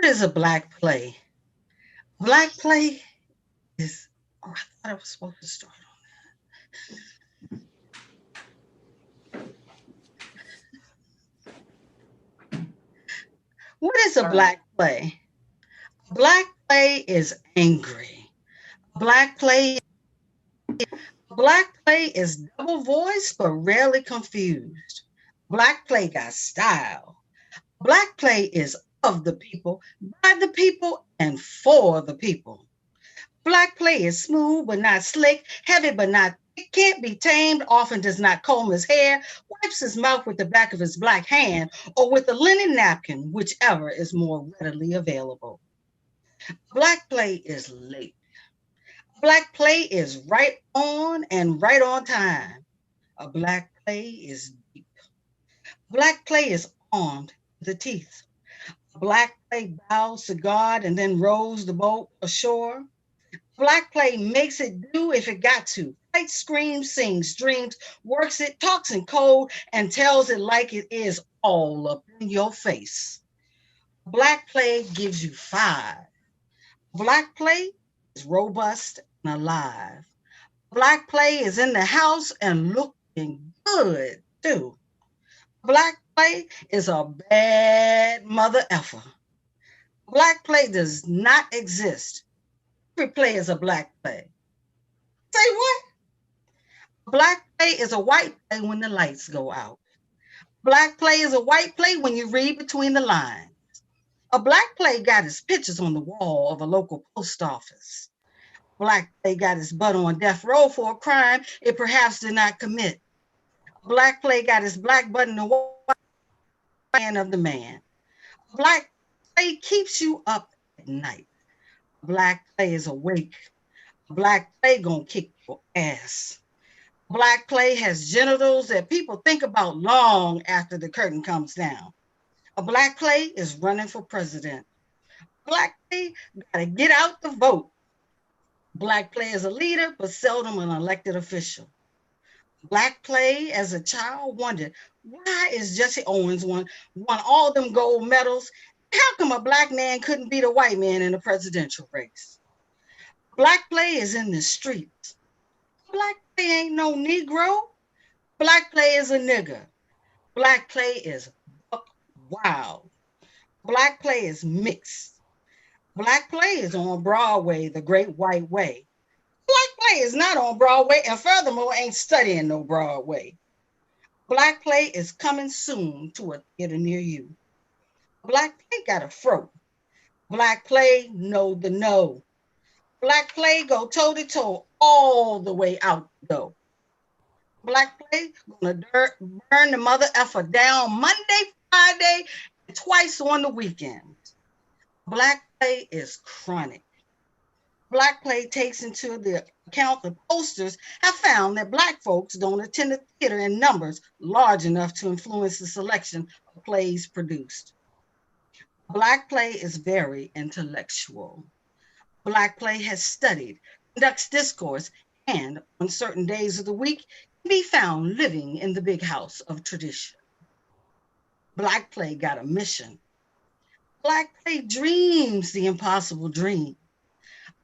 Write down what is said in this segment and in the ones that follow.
is a black play? Black play is, oh, I thought I was supposed to start What is a All right. black play? Black play is angry. Black play, black play is double voiced but rarely confused. Black play got style. Black play is of the people, by the people, and for the people. Black play is smooth but not slick, heavy but not thick, can't be tamed, often does not comb his hair, wipes his mouth with the back of his black hand or with a linen napkin, whichever is more readily available. Black play is late. Black play is right on and right on time. A black play is deep. Black play is armed to the teeth. Black play bows to God and then rows the boat ashore. Black play makes it do if it got to. Fights, screams, sings, dreams, works it, talks in code, and tells it like it is all up in your face. Black play gives you five. Black play is robust and alive. Black play is in the house and looking good too. Black play is a bad mother effer. Black play does not exist. Every play is a black play. Say what? Black play is a white play when the lights go out. Black play is a white play when you read between the lines. A black play got his pictures on the wall of a local post office. Black play got his butt on death row for a crime it perhaps did not commit. Black play got his black butt in the white hand of the man. Black play keeps you up at night. Black play is awake. Black play gonna kick your ass. Black play has genitals that people think about long after the curtain comes down. A black play is running for president. Black play gotta get out the vote. Black play is a leader, but seldom an elected official. Black play as a child wondered, why is Jesse Owens won all them gold medals? How come a black man couldn't beat a white man in a presidential race? Black play is in the streets. Black play ain't no Negro. Black play is a nigger. Black play is buck wild. Black play is mixed. Black play is on Broadway, the great white way. Black play is not on Broadway, and furthermore, ain't studying no Broadway. Black play is coming soon to a theater near you. Black play got a fro. Black play know the no. Black play go toe to toe all the way out the door. Black play gonna burn the mother effer down Monday, Friday, and twice on the weekend. Black play is chronic. Black play takes into the account the posters have found that black folks don't attend the theater in numbers large enough to influence the selection of plays produced. Black play is very intellectual. Black play has studied, conducts discourse, and on certain days of the week can be found living in the big house of tradition. Black play got a mission. Black play dreams the impossible dream.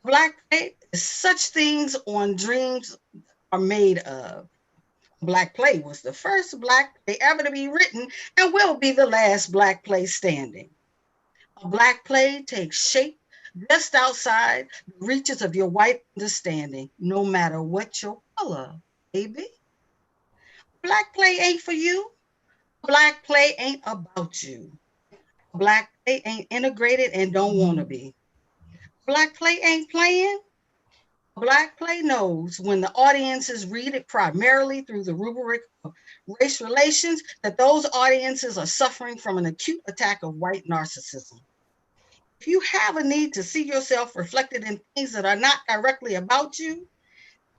Black play is such things on dreams are made of. Black play was the first black play ever to be written and will be the last black play standing. A black play takes shape just outside the reaches of your white understanding, no matter what your color, baby. Black play ain't for you. Black play ain't about you. Black play ain't integrated and don't want to be. Black play ain't playing. Black play knows when the audiences read it primarily through the rubric of race relations that those audiences are suffering from an acute attack of white narcissism. If you have a need to see yourself reflected in things that are not directly about you,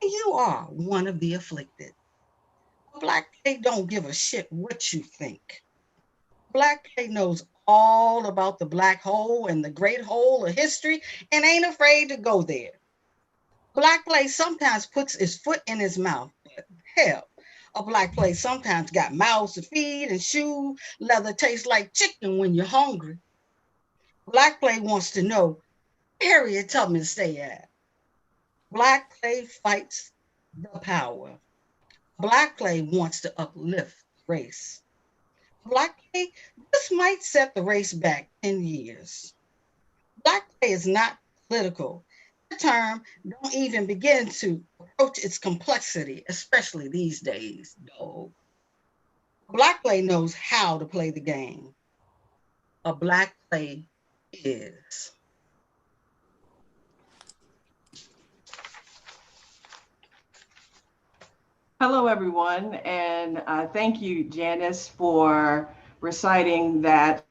you are one of the afflicted. Black play don't give a shit what you think. Black play knows all about the black hole and the great hole of history and ain't afraid to go there. Black play sometimes puts his foot in his mouth, but hell, a black play sometimes got mouths to feed and shoe leather tastes like chicken when you're hungry. Black play wants to know, Harriet, tell me to stay at. Black play fights the power. Black play wants to uplift race. Black play, this might set the race back 10 years. Black play is not political. The term don't even begin to approach its complexity, especially these days, though. Black play knows how to play the game. A black play is. Hello, everyone, and thank you, Janice, for reciting that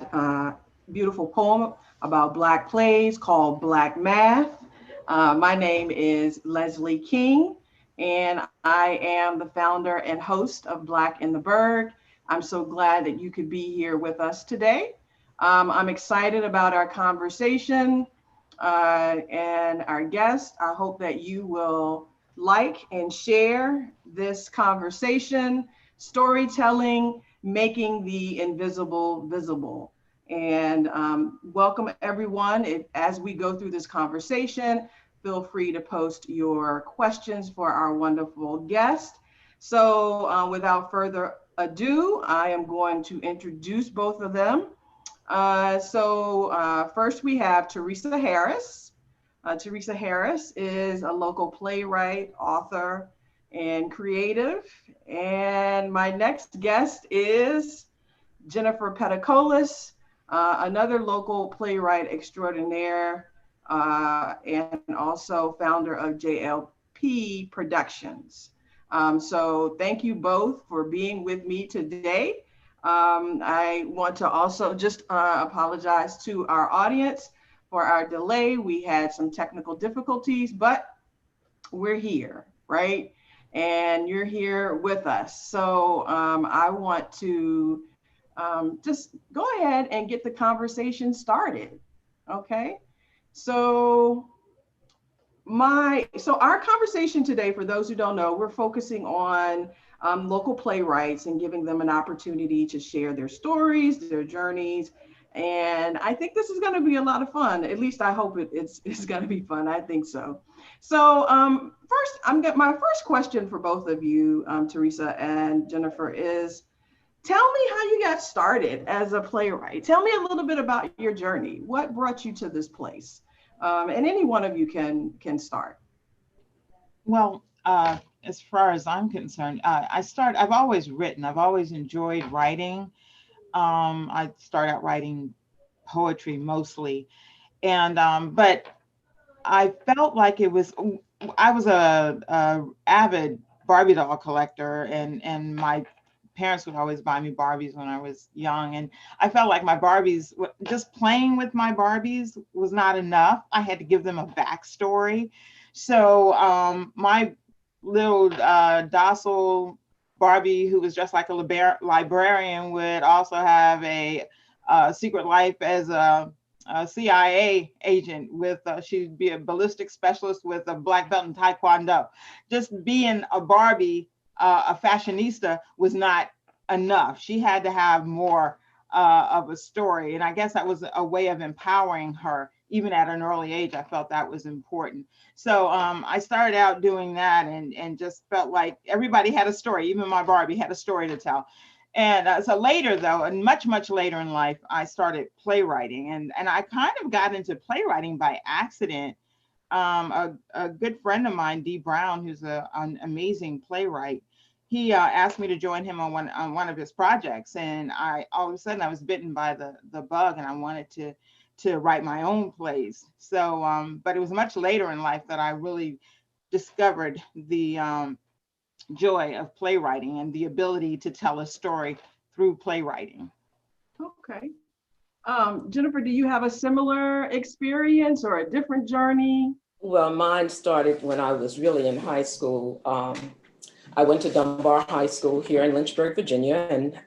beautiful poem about Black plays called Black Math. My name is Leslie King, and I am the founder and host of Black in the Berg. I'm so glad that you could be here with us today. I'm excited about our conversation and our guest. I hope that you will like and share this conversation, storytelling, making the invisible visible. And welcome everyone. As we go through this conversation, feel free to post your questions for our wonderful guest. So without further ado, I am going to introduce both of them. First we have Teresa Harris. Teresa Harris is a local playwright, author, and creative. And my next guest is Jennifer Petticolas, another local playwright extraordinaire, and also founder of JLP Productions. So thank you both for being with me today. I want to also just apologize to our audience for our delay. We had some technical difficulties, but we're here, right? And you're here with us. So I want to just go ahead and get the conversation started. Okay. So our conversation today, for those who don't know, we're focusing on local playwrights and giving them an opportunity to share their stories, their journeys. And I think this is going to be a lot of fun. At least I hope it's going to be fun. I think so. So first, my first question for both of you, Teresa and Jennifer, is tell me how you got started as a playwright. Tell me a little bit about your journey. What brought you to this place? And any one of you can start. Well, as far as I'm concerned, I've always written. I've always enjoyed writing. I started out writing poetry mostly, and but I felt like I was a avid Barbie doll collector, and my parents would always buy me Barbies when I was young, and I felt like just playing with my Barbies was not enough. I had to give them a backstory. So my little docile Barbie, who was just like a librarian, would also have a secret life as a CIA agent with she'd be a ballistic specialist with a black belt in Taekwondo. Just being a Barbie, a fashionista was not enough. She had to have more of a story. And I guess that was a way of empowering her. Even at an early age, I felt that was important. So I started out doing that and just felt like everybody had a story. Even my Barbie had a story to tell. And so later, though, and much, much later in life, I started playwriting. And I kind of got into playwriting by accident. A good friend of mine, Dee Brown, who's an amazing playwright, he asked me to join him on one of his projects. And all of a sudden I was bitten by the bug, and I wanted to write my own plays. So, but it was much later in life that I really discovered the joy of playwriting and the ability to tell a story through playwriting. Okay. Jennifer, do you have a similar experience or a different journey? Well, mine started when I was really in high school. I went to Dunbar High School here in Lynchburg, Virginia, and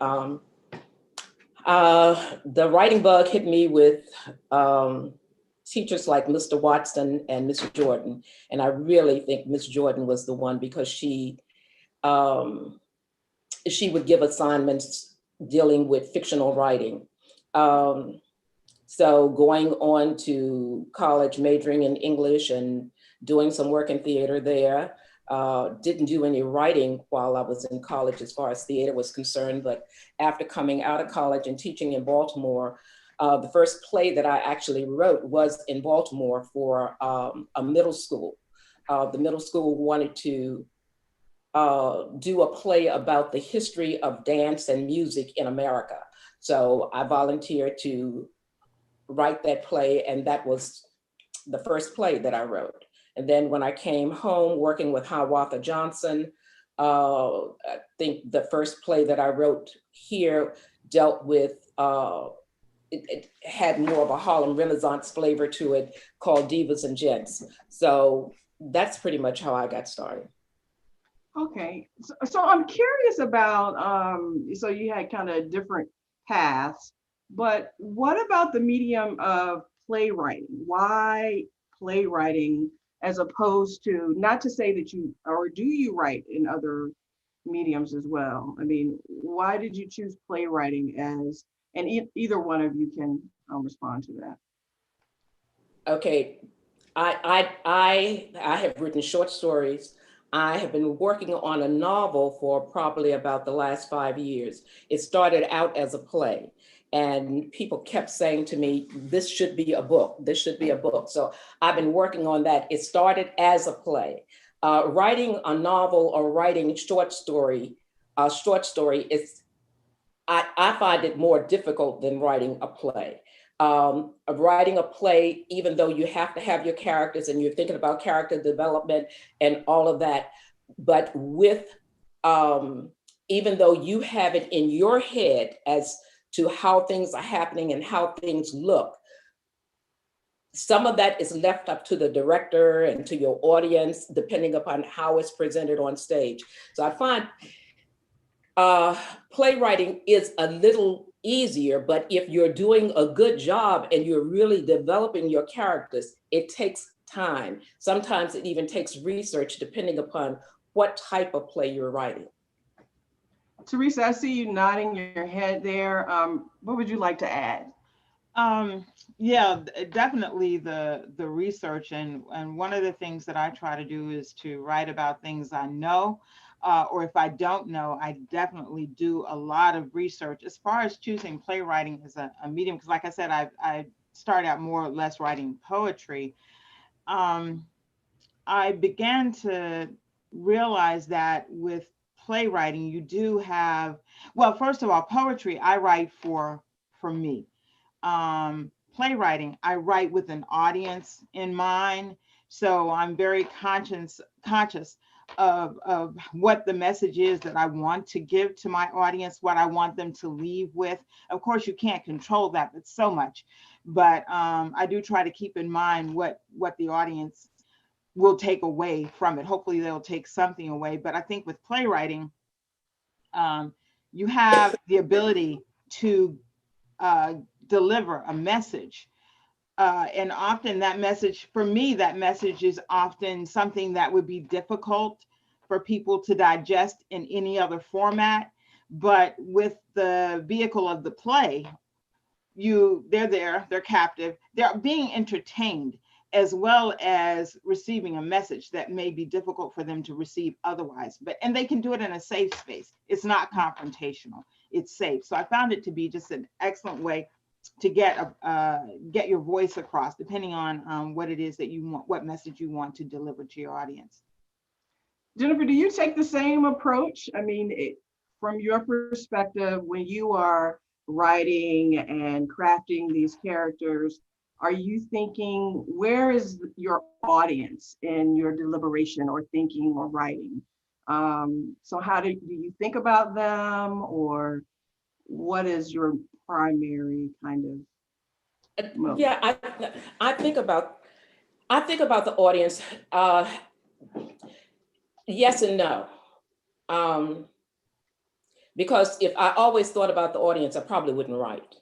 the writing bug hit me with teachers like Mr. Watson and Miss Jordan. And I really think Miss Jordan was the one, because she would give assignments dealing with fictional writing. So going on to college, majoring in English and doing some work in theater there. Didn't do any writing while I was in college as far as theater was concerned, but after coming out of college and teaching in Baltimore, the first play that I actually wrote was in Baltimore for a middle school. The middle school wanted to do a play about the history of dance and music in America. So I volunteered to write that play, and that was the first play that I wrote. And then when I came home working with Hiawatha Johnson, I think the first play that I wrote here dealt with, it had more of a Harlem Renaissance flavor to it, called Divas and Gents. So that's pretty much how I got started. Okay, so I'm curious about, so you had kind of different paths, but what about the medium of playwriting? Why playwriting as opposed to, not to say that you, or do you write in other mediums as well? I mean, why did you choose playwriting as, and either one of you can respond to that. Okay, I have written short stories. I have been working on a novel for probably about the last 5 years. It started out as a play, and people kept saying to me, this should be a book, this should be a book. So I've been working on that. It started as a play. Writing a novel or writing a short story is, I find it more difficult than writing a play. Of writing a play, even though you have to have your characters and you're thinking about character development and all of that, but with, even though you have it in your head as to how things are happening and how things look, some of that is left up to the director and to your audience, depending upon how it's presented on stage. So I find playwriting is a little easier, but if you're doing a good job and you're really developing your characters, it takes time. Sometimes it even takes research, depending upon what type of play you're writing. Teresa, I see you nodding your head there. What would you like to add? Yeah, definitely the research, and one of the things that I try to do is to write about things I know, or if I don't know, I definitely do a lot of research as far as choosing playwriting as a medium. Because like I said, I started out more or less writing poetry. Um, I began to realize that with playwriting, you do have, well, first of all, poetry I write for me. Playwriting, I write with an audience in mind. So I'm very conscious of what the message is that I want to give to my audience, what I want them to leave with. Of course, you can't control that, but so much. But I do try to keep in mind what the audience will take away from it. Hopefully they'll take something away. But I think with playwriting, you have the ability to deliver a message. And often that message, for me, that message is often something that would be difficult for people to digest in any other format. But with the vehicle of the play, they're there, they're captive, they're being entertained, as well as receiving a message that may be difficult for them to receive otherwise. And they can do it in a safe space. It's not confrontational, it's safe. So I found it to be just an excellent way to get your voice across, depending on what it is that you want, what message you want to deliver to your audience. Jennifer, do you take the same approach? I mean, from your perspective, when you are writing and crafting these characters, are you thinking, where is your audience in your deliberation or thinking or writing? So how do you think about them, or what is your primary kind of mode? Yeah, I think about the audience. Yes and no. Because if I always thought about the audience, I probably wouldn't write.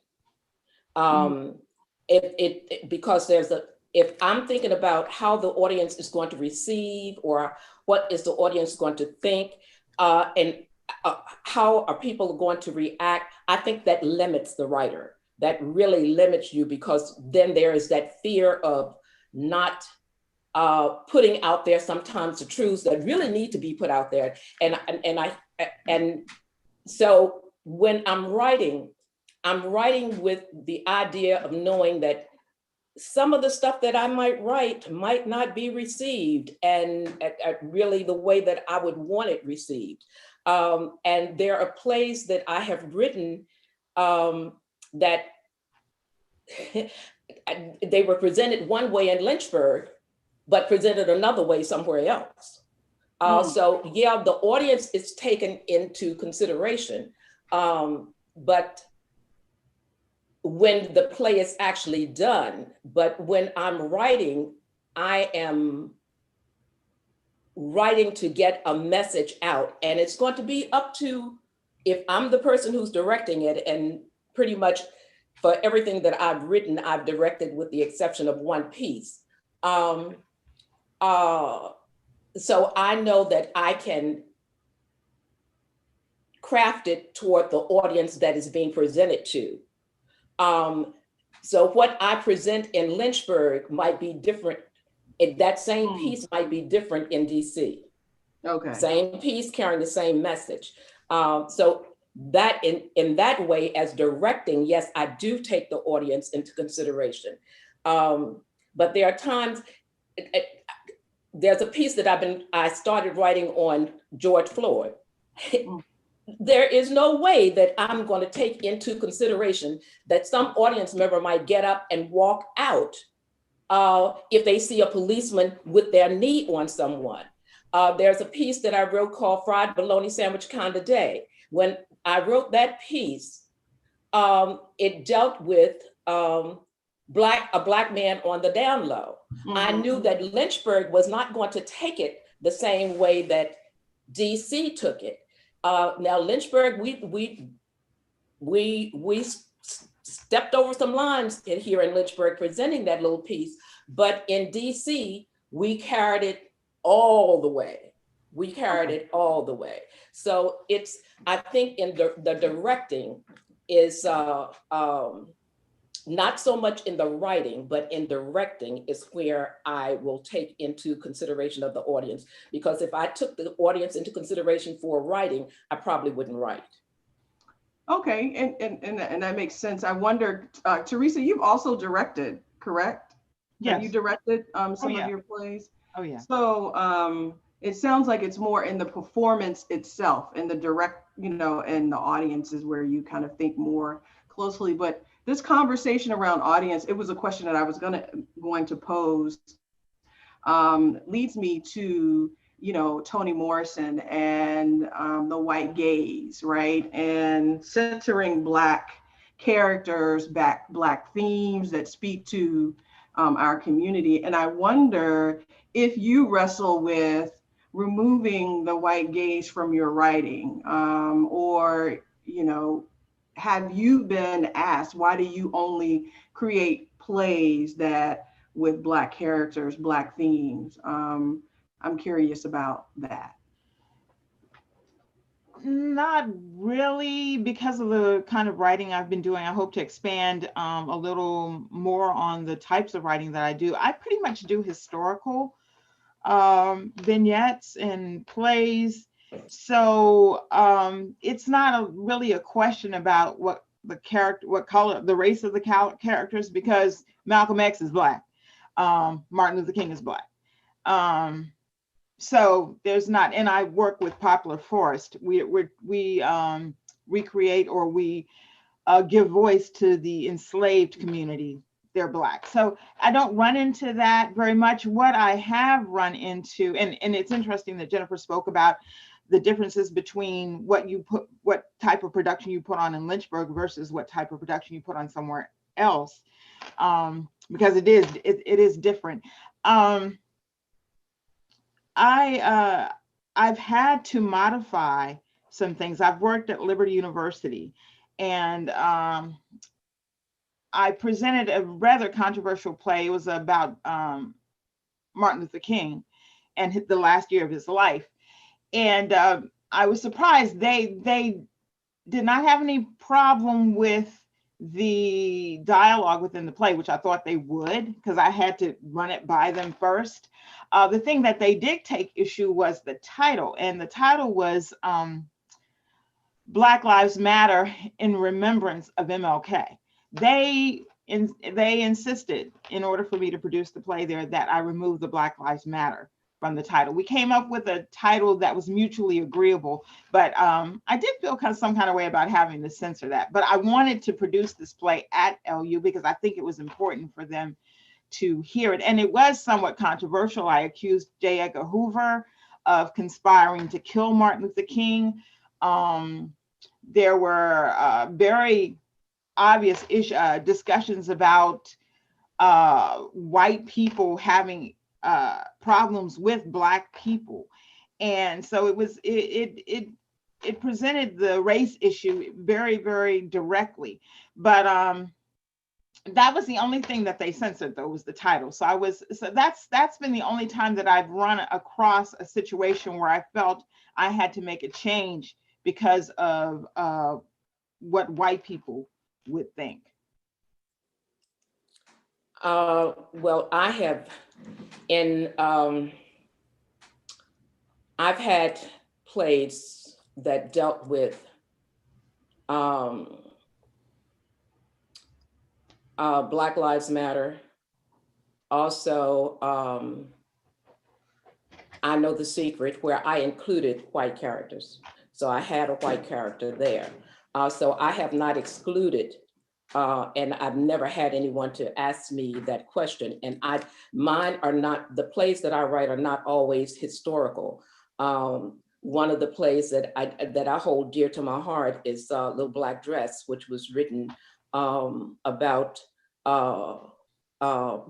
Because if I'm thinking about how the audience is going to receive, or what is the audience going to think, and how are people going to react, I think that limits the writer. that really limits you, because then there is that fear of not putting out there sometimes the truths that really need to be put out there. And so when I'm writing with the idea of knowing that some of the stuff that I might write might not be received and at really the way that I would want it received. And there are plays that I have written that they were presented one way in Lynchburg, but presented another way somewhere else. So yeah, the audience is taken into consideration, but when the play is actually done. But when I'm writing, I am writing to get a message out, and it's going to be up to, if I'm the person who's directing it, and pretty much for everything that I've written, I've directed with the exception of one piece. So I know that I can craft it toward the audience that is being presented to. So what I present in Lynchburg might be different. That same piece might be different in DC. Okay. Same piece carrying the same message. So that in that way, as directing, yes, I do take the audience into consideration. But there are times, there's a piece that I started writing on George Floyd. There is no way that I'm going to take into consideration that some audience member might get up and walk out if they see a policeman with their knee on someone. There's a piece that I wrote called Fried Bologna Sandwich Kind of Day. When I wrote that piece, it dealt with a black man on the down low. I knew that Lynchburg was not going to take it the same way that DC took it. Now Lynchburg, we stepped over some lines here in Lynchburg presenting that little piece, but in DC, we carried it all the way. We carried it all the way. So it's, I think in the directing is not so much in the writing, but in directing is where I will take into consideration of the audience. Because if I took the audience into consideration for writing, I probably wouldn't write. Okay, and that makes sense. I wonder, Teresa, you've also directed, correct? Yes. Have you directed some of your plays? Oh yeah. So it sounds like it's more in the performance itself, and the direct, and the audience is where you kind of think more closely. But this conversation around audience, it was a question that I was going to pose, leads me to, Toni Morrison and the white gaze, right? And centering Black characters, Black themes that speak to our community. And I wonder if you wrestle with removing the white gaze from your writing, or, have you been asked, why do you only create plays that with Black characters, Black themes? I'm curious about that. Not really, because of the kind of writing I've been doing. I hope to expand a little more on the types of writing that I do. I pretty much do historical vignettes and plays. So it's not really a question about what the character, what color, the race of the characters, because Malcolm X is Black, Martin Luther King is Black. So there's not, and I work with Poplar Forest. We recreate, or we give voice to the enslaved community. They're Black. So I don't run into that very much. What I have run into, and it's interesting that Jennifer spoke about the differences between what type of production you put on in Lynchburg versus what type of production you put on somewhere else, because it is different. I've had to modify some things. I've worked at Liberty University, and I presented a rather controversial play. It was about Martin Luther King and the last year of his life. And I was surprised they did not have any problem with the dialogue within the play, which I thought they would, because I had to run it by them first. The thing that they did take issue was the title, and the title was Black Lives Matter in remembrance of MLK. They insisted, in order for me to produce the play there, that I remove the Black Lives Matter from the title. We came up with a title that was mutually agreeable, but I did feel some kind of way about having to censor that. But I wanted to produce this play at LU because I think it was important for them to hear it. And it was somewhat controversial. I accused J. Edgar Hoover of conspiring to kill Martin Luther King. There were very obvious discussions about white people having problems with Black people, and so it presented the race issue very, very directly. But that was the only thing that they censored, though, was the title. So that's been the only time that I've run across a situation where I felt I had to make a change because of what white people would think. Well, I've had plays that dealt with Black Lives Matter. Also, I Know the Secret, where I included white characters. So I had a white character there. So I have not excluded, and I've never had anyone to ask me that question. And mine are not, the plays that I write are not always historical. One of the plays that I hold dear to my heart is Little Black Dress, which was written about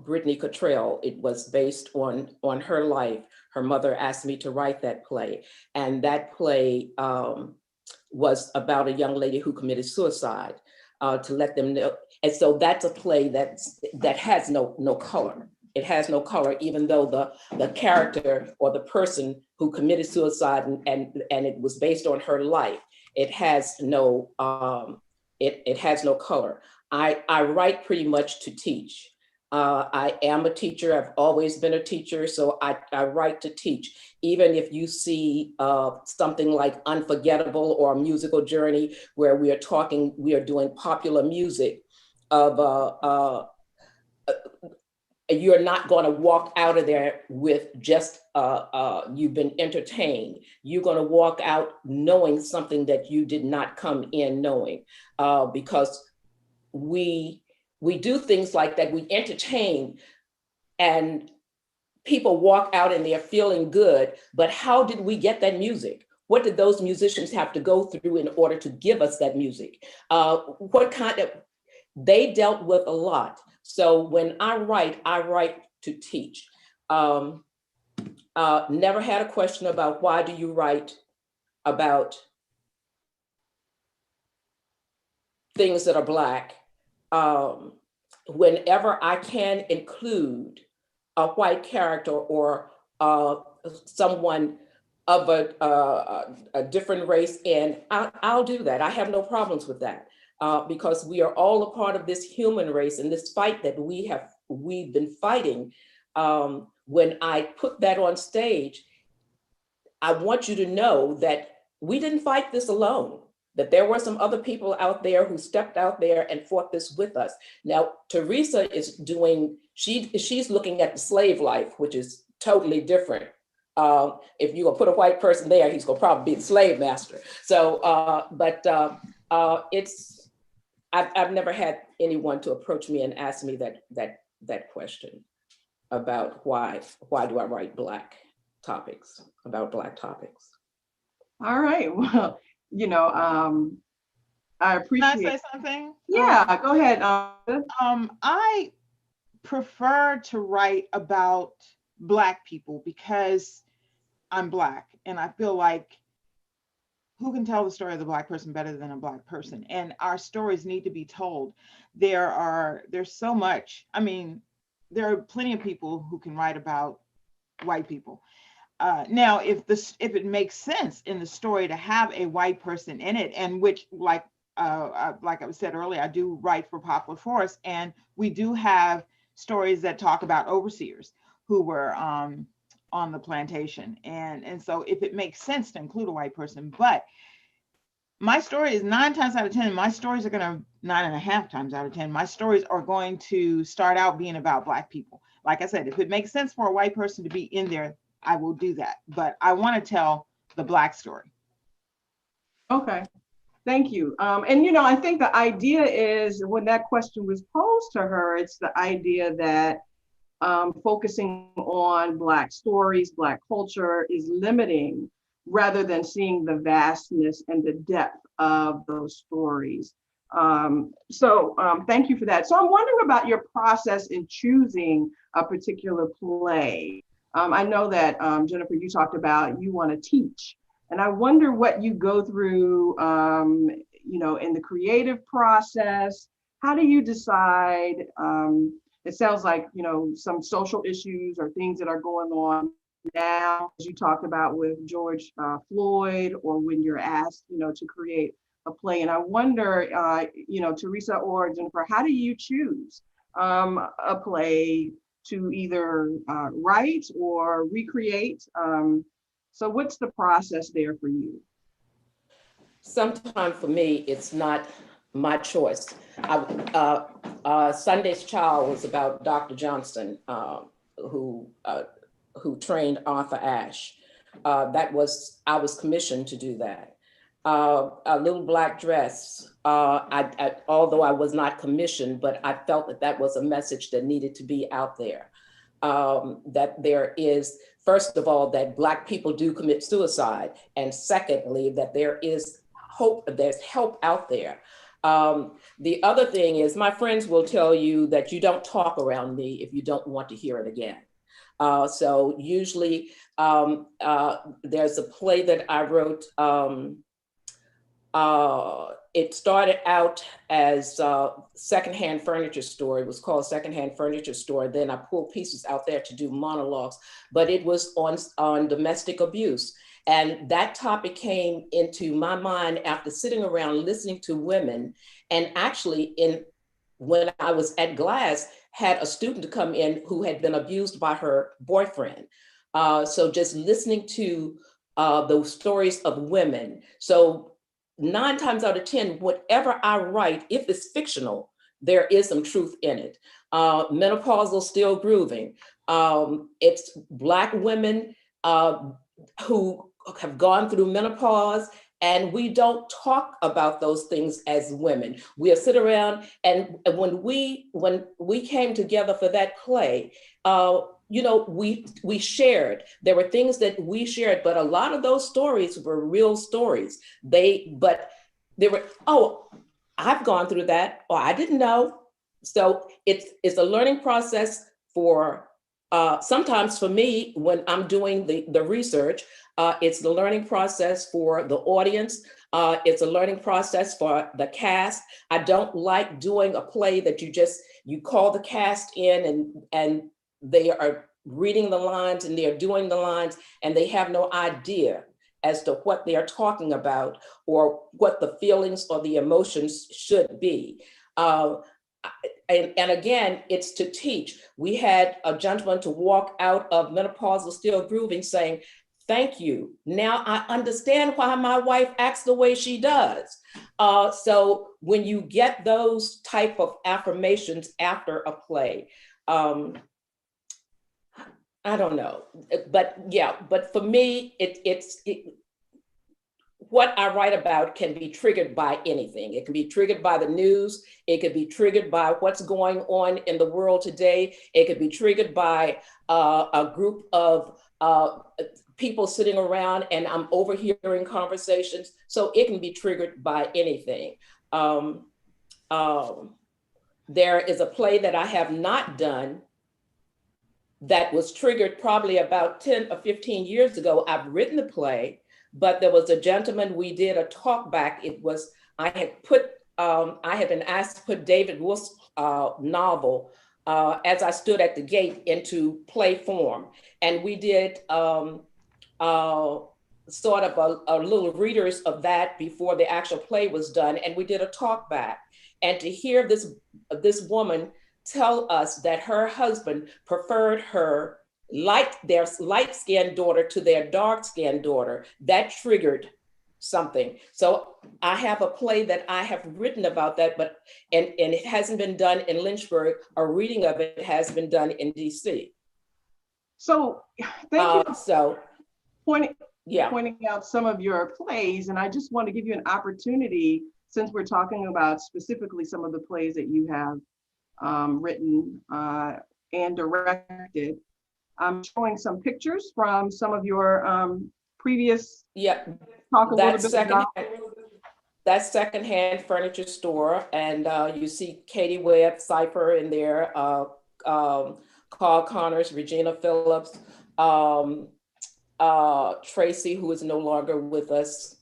Brittany Cottrell. It was based on her life. Her mother asked me to write that play, and that play was about a young lady who committed suicide. To let them know, and so that's a play that has no color. It has no color, even though the character or the person who committed suicide and it was based on her life. It has no it has no color. I write pretty much to teach. I am a teacher. I've always been a teacher, so I write to teach. Even if you see something like Unforgettable or A Musical Journey, where we are doing popular music of, you're not going to walk out of there with just, you've been entertained. You're going to walk out knowing something that you did not come in knowing, because we do things like that. We entertain and people walk out and they're feeling good, but how did we get that music? What did those musicians have to go through in order to give us that music? They dealt with a lot. So when I write to teach. Never had a question about why do you write about things that are Black. Whenever I can include a white character or someone of a different race, and I'll do that. I have no problems with that, because we are all a part of this human race and this fight that we've been fighting. When I put that on stage, I want you to know that we didn't fight this alone, that there were some other people out there who stepped out there and fought this with us. Now, Teresa is she's looking at the slave life, which is totally different. If you gonna put a white person there, he's gonna probably be the slave master. So, I've never had anyone to approach me and ask me that question about why do I write Black topics, about Black topics. All right, well, I appreciate. Can I say something? Yeah, go ahead. I prefer to write about Black people because I'm Black, and I feel like who can tell the story of the Black person better than a Black person? And our stories need to be told. There's so much. I mean, there are plenty of people who can write about white people. Now, if it makes sense in the story to have a white person in it, and which, like like I said earlier, I do write for Poplar Forest, and we do have stories that talk about overseers who were on the plantation, and so if it makes sense to include a white person, but my story is 9 times out of 10, my stories are going to 9.5 times out of 10, my stories are going to start out being about Black people. Like I said, if it makes sense for a white person to be in there, I will do that. But I want to tell the Black story. Okay. Thank you. And, I think the idea is when that question was posed to her, it's the idea that focusing on Black stories, Black culture is limiting rather than seeing the vastness and the depth of those stories. Thank you for that. So I'm wondering about your process in choosing a particular play. I know that, Jennifer, you talked about you want to teach. And I wonder what you go through, in the creative process. How do you decide? It sounds like, some social issues or things that are going on now, as you talked about with George Floyd, or when you're asked, to create a play. And I wonder, Teresa or Jennifer, how do you choose a play to either write or recreate? So what's the process there for you? Sometimes for me, it's not my choice. Sunday's Child was about Dr. Johnson, who trained Arthur Ashe. I was commissioned to do that. A Little Black Dress, although I was not commissioned, but I felt that was a message that needed to be out there. That there is, first of all, that Black people do commit suicide. And secondly, that there is hope, there's help out there. The other thing is, my friends will tell you that you don't talk around me if you don't want to hear it again. So usually there's a play that I wrote. It started out as a secondhand furniture store. It was called Secondhand Furniture Store. Then I pulled pieces out there to do monologues, but it was on domestic abuse. And that topic came into my mind after sitting around listening to women. And actually, when I was at Glass, had a student come in who had been abused by her boyfriend. So just listening to those stories of women. So 9 times out of 10, whatever I write, if it's fictional, there is some truth in it. Menopausal Still Grooving. It's Black women who have gone through menopause, and we don't talk about those things as women. We'll sit around, and when we came together for that play, we shared. There were things that we shared, but a lot of those stories were real stories. But they were, oh, I've gone through that, or I didn't know. So it's a learning process for sometimes for me when I'm doing the research. It's the learning process for the audience. It's a learning process for the cast. I don't like doing a play that you call the cast in and they are reading the lines and they're doing the lines and they have no idea as to what they are talking about or what the feelings or the emotions should be. And again, it's to teach. We had a gentleman to walk out of Menopausal Still Grooving saying, "Thank you. Now I understand why my wife acts the way she does." So when you get those type of affirmations after a play, I don't know, but yeah, but for me, what I write about can be triggered by anything. It can be triggered by the news. It could be triggered by what's going on in the world today. It could be triggered by a group of people sitting around and I'm overhearing conversations. So it can be triggered by anything. There is a play that I have not done that was triggered probably about 10 or 15 years ago. I've written the play, but there was a gentleman, we did a talk back. I had been asked to put David Wolf's novel, As I Stood at the Gate, into play form. And we did sort of a little readers of that before the actual play was done, and we did a talk back. And to hear this woman tell us that her husband preferred their light skinned daughter to their dark skinned daughter, that triggered something. So I have a play that I have written about that, but and it hasn't been done in Lynchburg. A reading of it has been done in DC. So thank you for So pointing, yeah. pointing out some of your plays. And I just want to give you an opportunity, since we're talking about specifically some of the plays that you have written and directed. I'm showing some pictures from some of your previous. Yeah, Talk a little that bit about. secondhand furniture store, and you see Katie Webb, Cypher in there, Carl Connors, Regina Phillips, um, Tracy, who is no longer with us,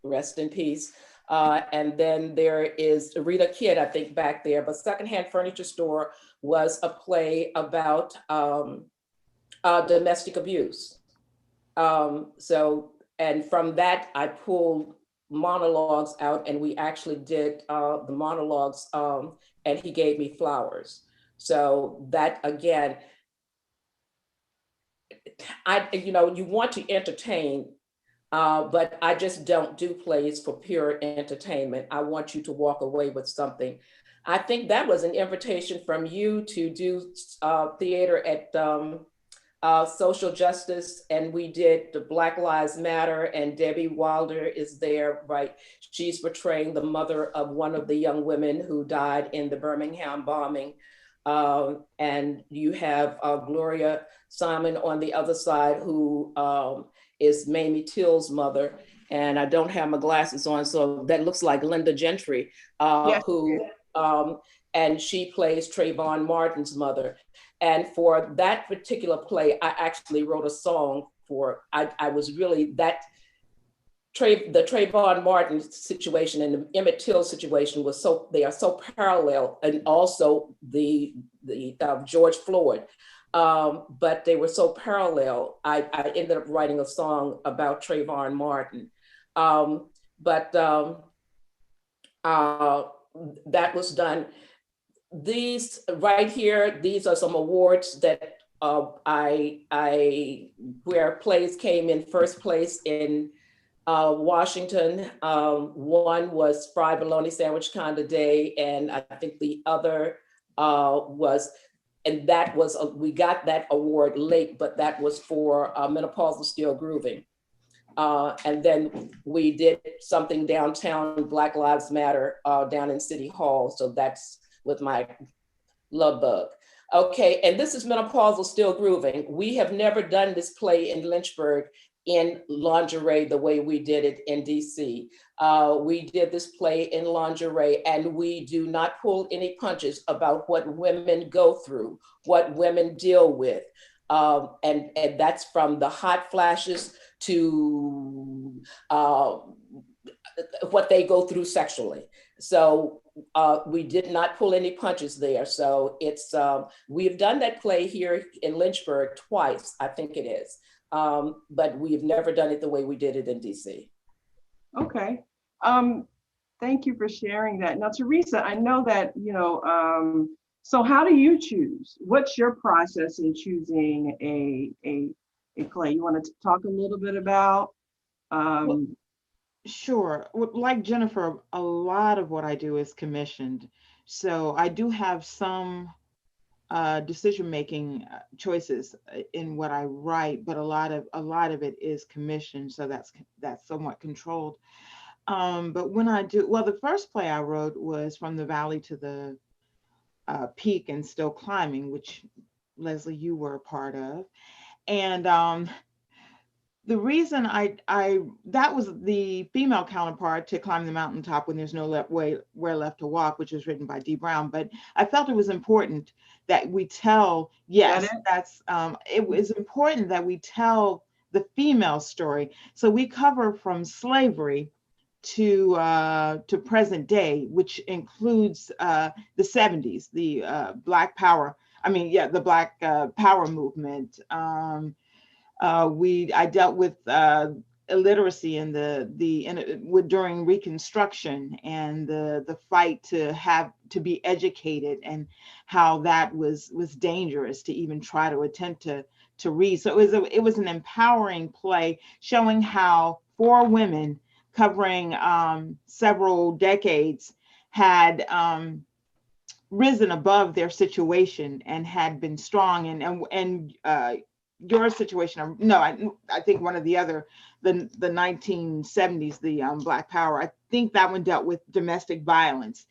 rest in peace. And then there is Rita Kidd, I think, back there. But Secondhand Furniture Store was a play about domestic abuse. And from that, I pulled monologues out, and we actually did the monologues, and he gave me flowers. So that again, you want to entertain, but I just don't do plays for pure entertainment. I want you to walk away with something. I think that was an invitation from you to do theater at Social Justice, and we did the Black Lives Matter, and Debbie Wilder is there, right? She's portraying the mother of one of the young women who died in the Birmingham bombing. And you have Gloria Simon on the other side, who is Mamie Till's mother. And I don't have my glasses on, so that looks like Linda Gentry, Yes. and she plays Trayvon Martin's mother. And for that particular play, I actually wrote a song for, I was really that, the Trayvon Martin situation and the Emmett Till situation they are so parallel, and also the George Floyd, but they were so parallel. I ended up writing a song about Trayvon Martin, but that was done. These right here, these are some awards that where plays came in first place in Washington. One was Fried Bologna Sandwich Kind of Day, and I think the other was, and that was, we got that award late, but that was for Menopausal Still Grooving. And then we did something downtown, Black Lives Matter, down in City Hall. So that's with my love bug. Okay, and this is Menopausal Still Grooving. We have never done this play in Lynchburg in lingerie the way we did it in DC. We did this play in lingerie, and we do not pull any punches about what women go through, what women deal with. And that's from the hot flashes to what they go through sexually. So we did not pull any punches there. So it's, we've done that play here in Lynchburg twice, I think it is. But we've never done it the way we did it in DC. Okay. Thank you for sharing that. Now, Teresa, I know that, so how do you choose? What's your process in choosing a play? You want to talk a little bit about? Sure. Like Jennifer, a lot of what I do is commissioned. So I do have some decision-making choices in what I write, but a lot of it is commissioned. So that's somewhat controlled. But when I do, well, the first play I wrote was From the Valley to the Peak and Still Climbing, which Leslie, you were a part of. And the reason that was the female counterpart to Climb the Mountaintop When There's No Where Left to Walk, which was written by Dee Brown. But I felt it was important that we tell, yes, it was important that we tell the female story. So we cover from slavery to present day, which includes the 70s, the Black Power. The Black Power movement. I dealt with illiteracy and during Reconstruction, and the fight to be educated, and how that was dangerous to even try to attempt to read. So it was an empowering play, showing how four women covering several decades had risen above their situation and had been strong, and your situation, or no, I think one of the other, the 1970s, the Black Power, I think that one dealt with domestic violence.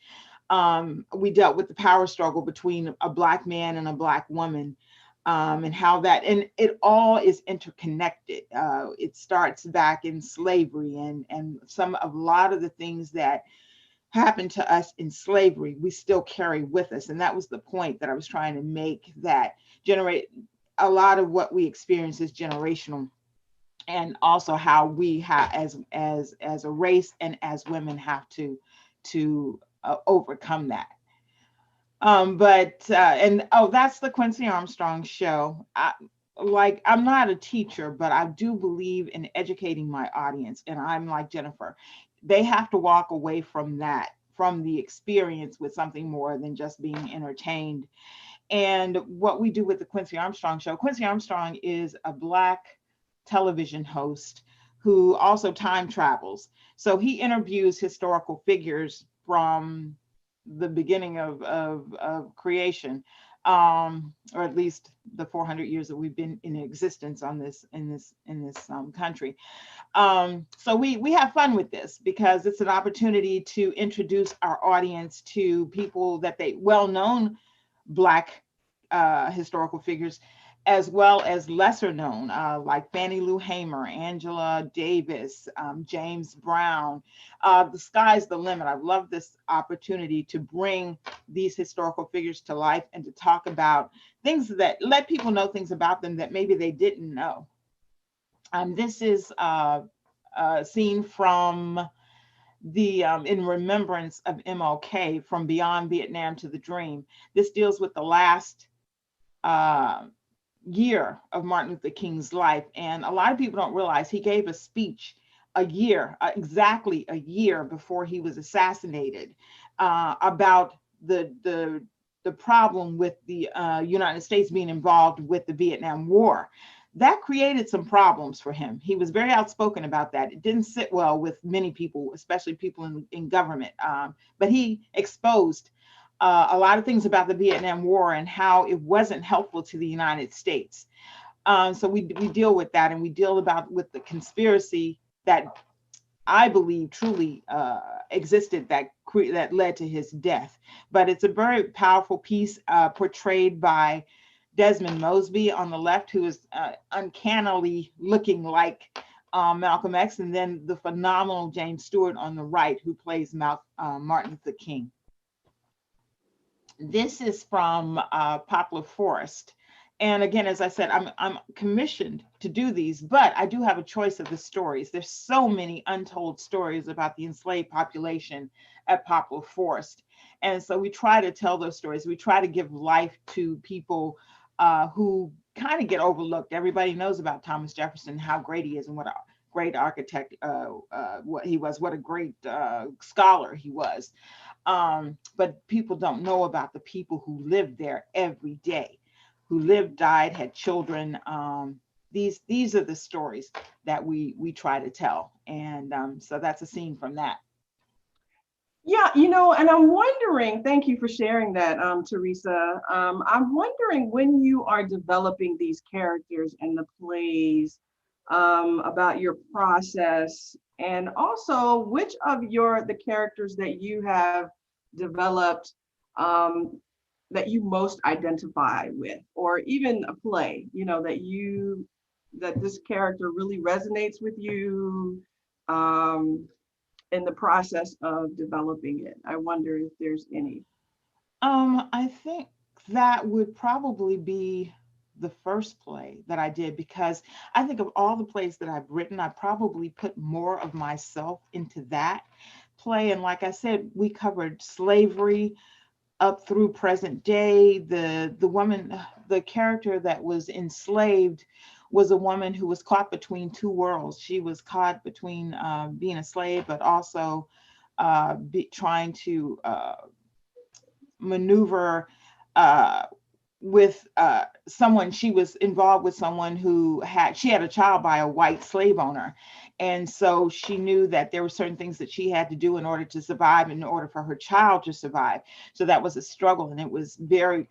We dealt with the power struggle between a Black man and a Black woman, and how that, and it all is interconnected. It starts back in slavery, and a lot of the things that happened to us in slavery, we still carry with us. And that was the point that I was trying to make, that generate a lot of what we experience is generational, and also how we have, as a race and as women, have to overcome that. And oh, that's the Quincy Armstrong show. I'm not a teacher, but I do believe in educating my audience. And I'm like Jennifer, they have to walk away from from the experience, with something more than just being entertained. And what we do with the Quincy Armstrong show, Quincy Armstrong is a Black television host who also time travels. So he interviews historical figures from the beginning of creation, or at least the 400 years that we've been in existence on this country. So we have fun with this, because it's an opportunity to introduce our audience to people that well-known Black historical figures, as well as lesser known, like Fannie Lou Hamer, Angela Davis, James Brown. The sky's the limit. I've loved this opportunity to bring these historical figures to life, and to talk about things, that let people know things about them that maybe they didn't know. This is a scene from the in remembrance of MLK, from Beyond Vietnam to the Dream. This deals with the last year of Martin Luther King's life. And a lot of people don't realize he gave a speech exactly a year before he was assassinated, about the problem with the United States being involved with the Vietnam War. That created some problems for him. He was very outspoken about that. It didn't sit well with many people, especially people in government. But he exposed a lot of things about the Vietnam War, and how it wasn't helpful to the United States. So we deal with that, and we deal with the conspiracy that I believe truly existed, that led to his death. But it's a very powerful piece, portrayed by Desmond Mosby on the left, who is uncannily looking like Malcolm X, and then the phenomenal James Stewart on the right, who plays Martin Luther King. This is from Poplar Forest. And again, as I said, I'm commissioned to do these, but I do have a choice of the stories. There's so many untold stories about the enslaved population at Poplar Forest. And so we try to tell those stories. We try to give life to people who kind of get overlooked. Everybody knows about Thomas Jefferson, how great he is, and what a great architect what he was, what a great scholar he was. But people don't know about the people who lived there every day, who lived, died, had children. These are the stories that we try to tell. And so that's a scene from that. Yeah, and I'm wondering, thank you for sharing that, Teresa. I'm wondering, when you are developing these characters and the plays, about your process, and also which of the characters that you have developed, that you most identify with, or even a play, that this character really resonates with you, in the process of developing it. I wonder if there's any. I think that would probably be the first play that I did, because I think of all the plays that I've written, I probably put more of myself into that play. And like I said, we covered slavery up through present day. The woman, the character that was enslaved, was a woman who was caught between two worlds. She was caught between being a slave, but also trying to maneuver uh, with someone. She was involved with someone who had a child by a white slave owner, and so she knew that there were certain things that she had to do in order to survive, in order for her child to survive. So that was a struggle, and it was very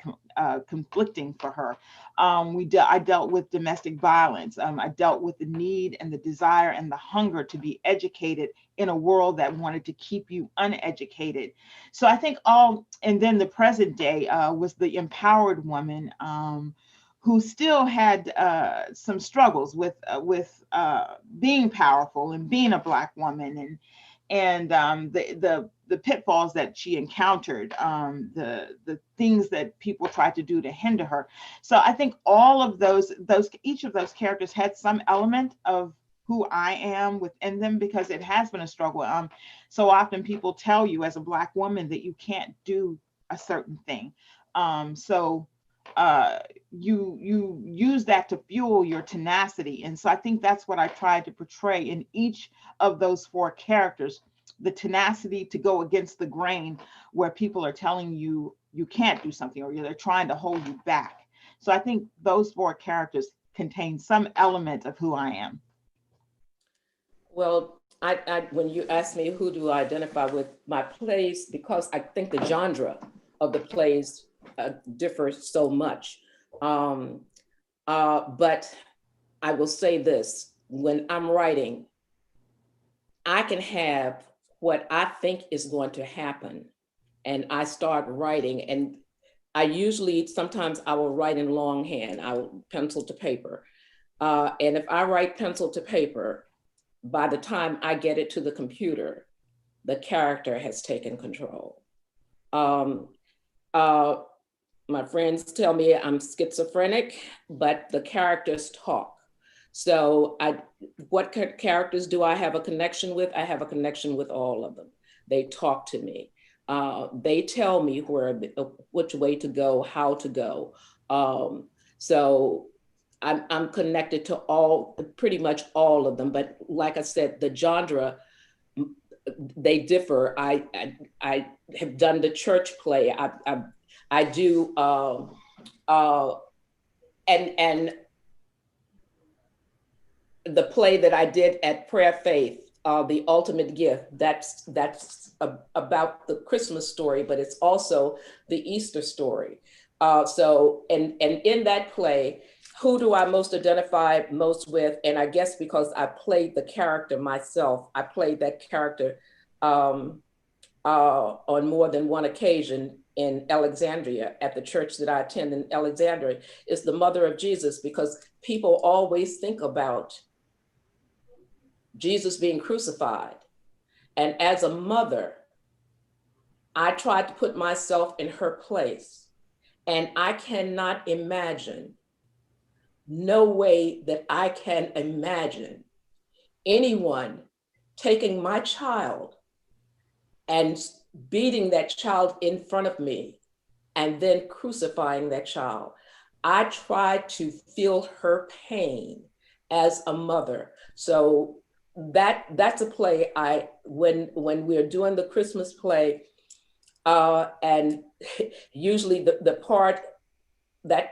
conflicting for her. I dealt with domestic violence. I dealt with the need and the desire and the hunger to be educated in a world that wanted to keep you uneducated. So I think and then the present day was the empowered woman, who still had some struggles with being powerful and being a Black woman, and the pitfalls that she encountered, the things that people tried to do to hinder her. So I think all of those each of those characters had some element of who I am within them, because it has been a struggle. So often people tell you as a Black woman that you can't do a certain thing. So you use that to fuel your tenacity. And so I think that's what I tried to portray in each of those four characters: the tenacity to go against the grain where people are telling you you can't do something, or they're trying to hold you back. So I think those four characters contain some element of who I am. Well, when you ask me who do I identify with, my plays, because I think the genre of the plays differ so much. But I will say this: when I'm writing, I can have what I think is going to happen, and I start writing, and sometimes I will write in longhand. I will pencil to paper. And if I write pencil to paper, by the time I get it to the computer, the character has taken control. Um, uh, my friends tell me I'm schizophrenic, but the characters talk. So what characters do I have a connection with? I have a connection with all of them. They talk to me. They tell me which way to go, how to go. So I'm connected to pretty much all of them. But like I said, the genre, they differ. I have done the church play. I do, and the play that I did at Prayer Faith, The Ultimate Gift, that's about the Christmas story, but it's also the Easter story. And in that play, who do I most identify most with? And I guess because I played the character myself, I played that character on more than one occasion in Alexandria, at the church that I attend in Alexandria, is the mother of Jesus, because people always think about Jesus being crucified. And as a mother, I tried to put myself in her place. And I cannot imagine, no way that I can imagine anyone taking my child and beating that child in front of me and then crucifying that child. I tried to feel her pain as a mother. So that's a play when we're doing the Christmas play, and usually that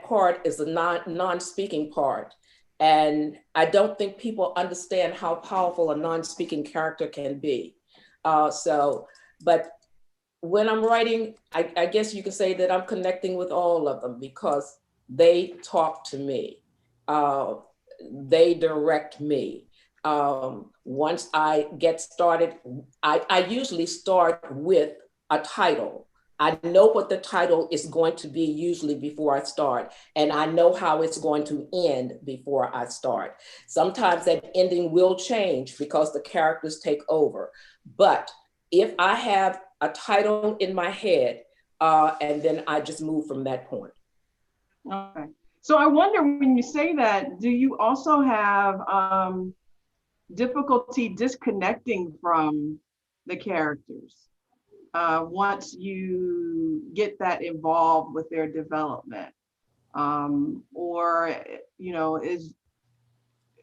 part is a non-speaking part. And I don't think people understand how powerful a non-speaking character can be. But when I'm writing, I guess you could say that I'm connecting with all of them, because they talk to me. They direct me. Once I get started, I usually start with a title. I know what the title is going to be usually before I start, and I know how it's going to end before I start. Sometimes that ending will change because the characters take over. But if I have a title in my head, and then I just move from that point. Okay. So I wonder, when you say that, do you also have difficulty disconnecting from the characters once you get that involved with their development? Or,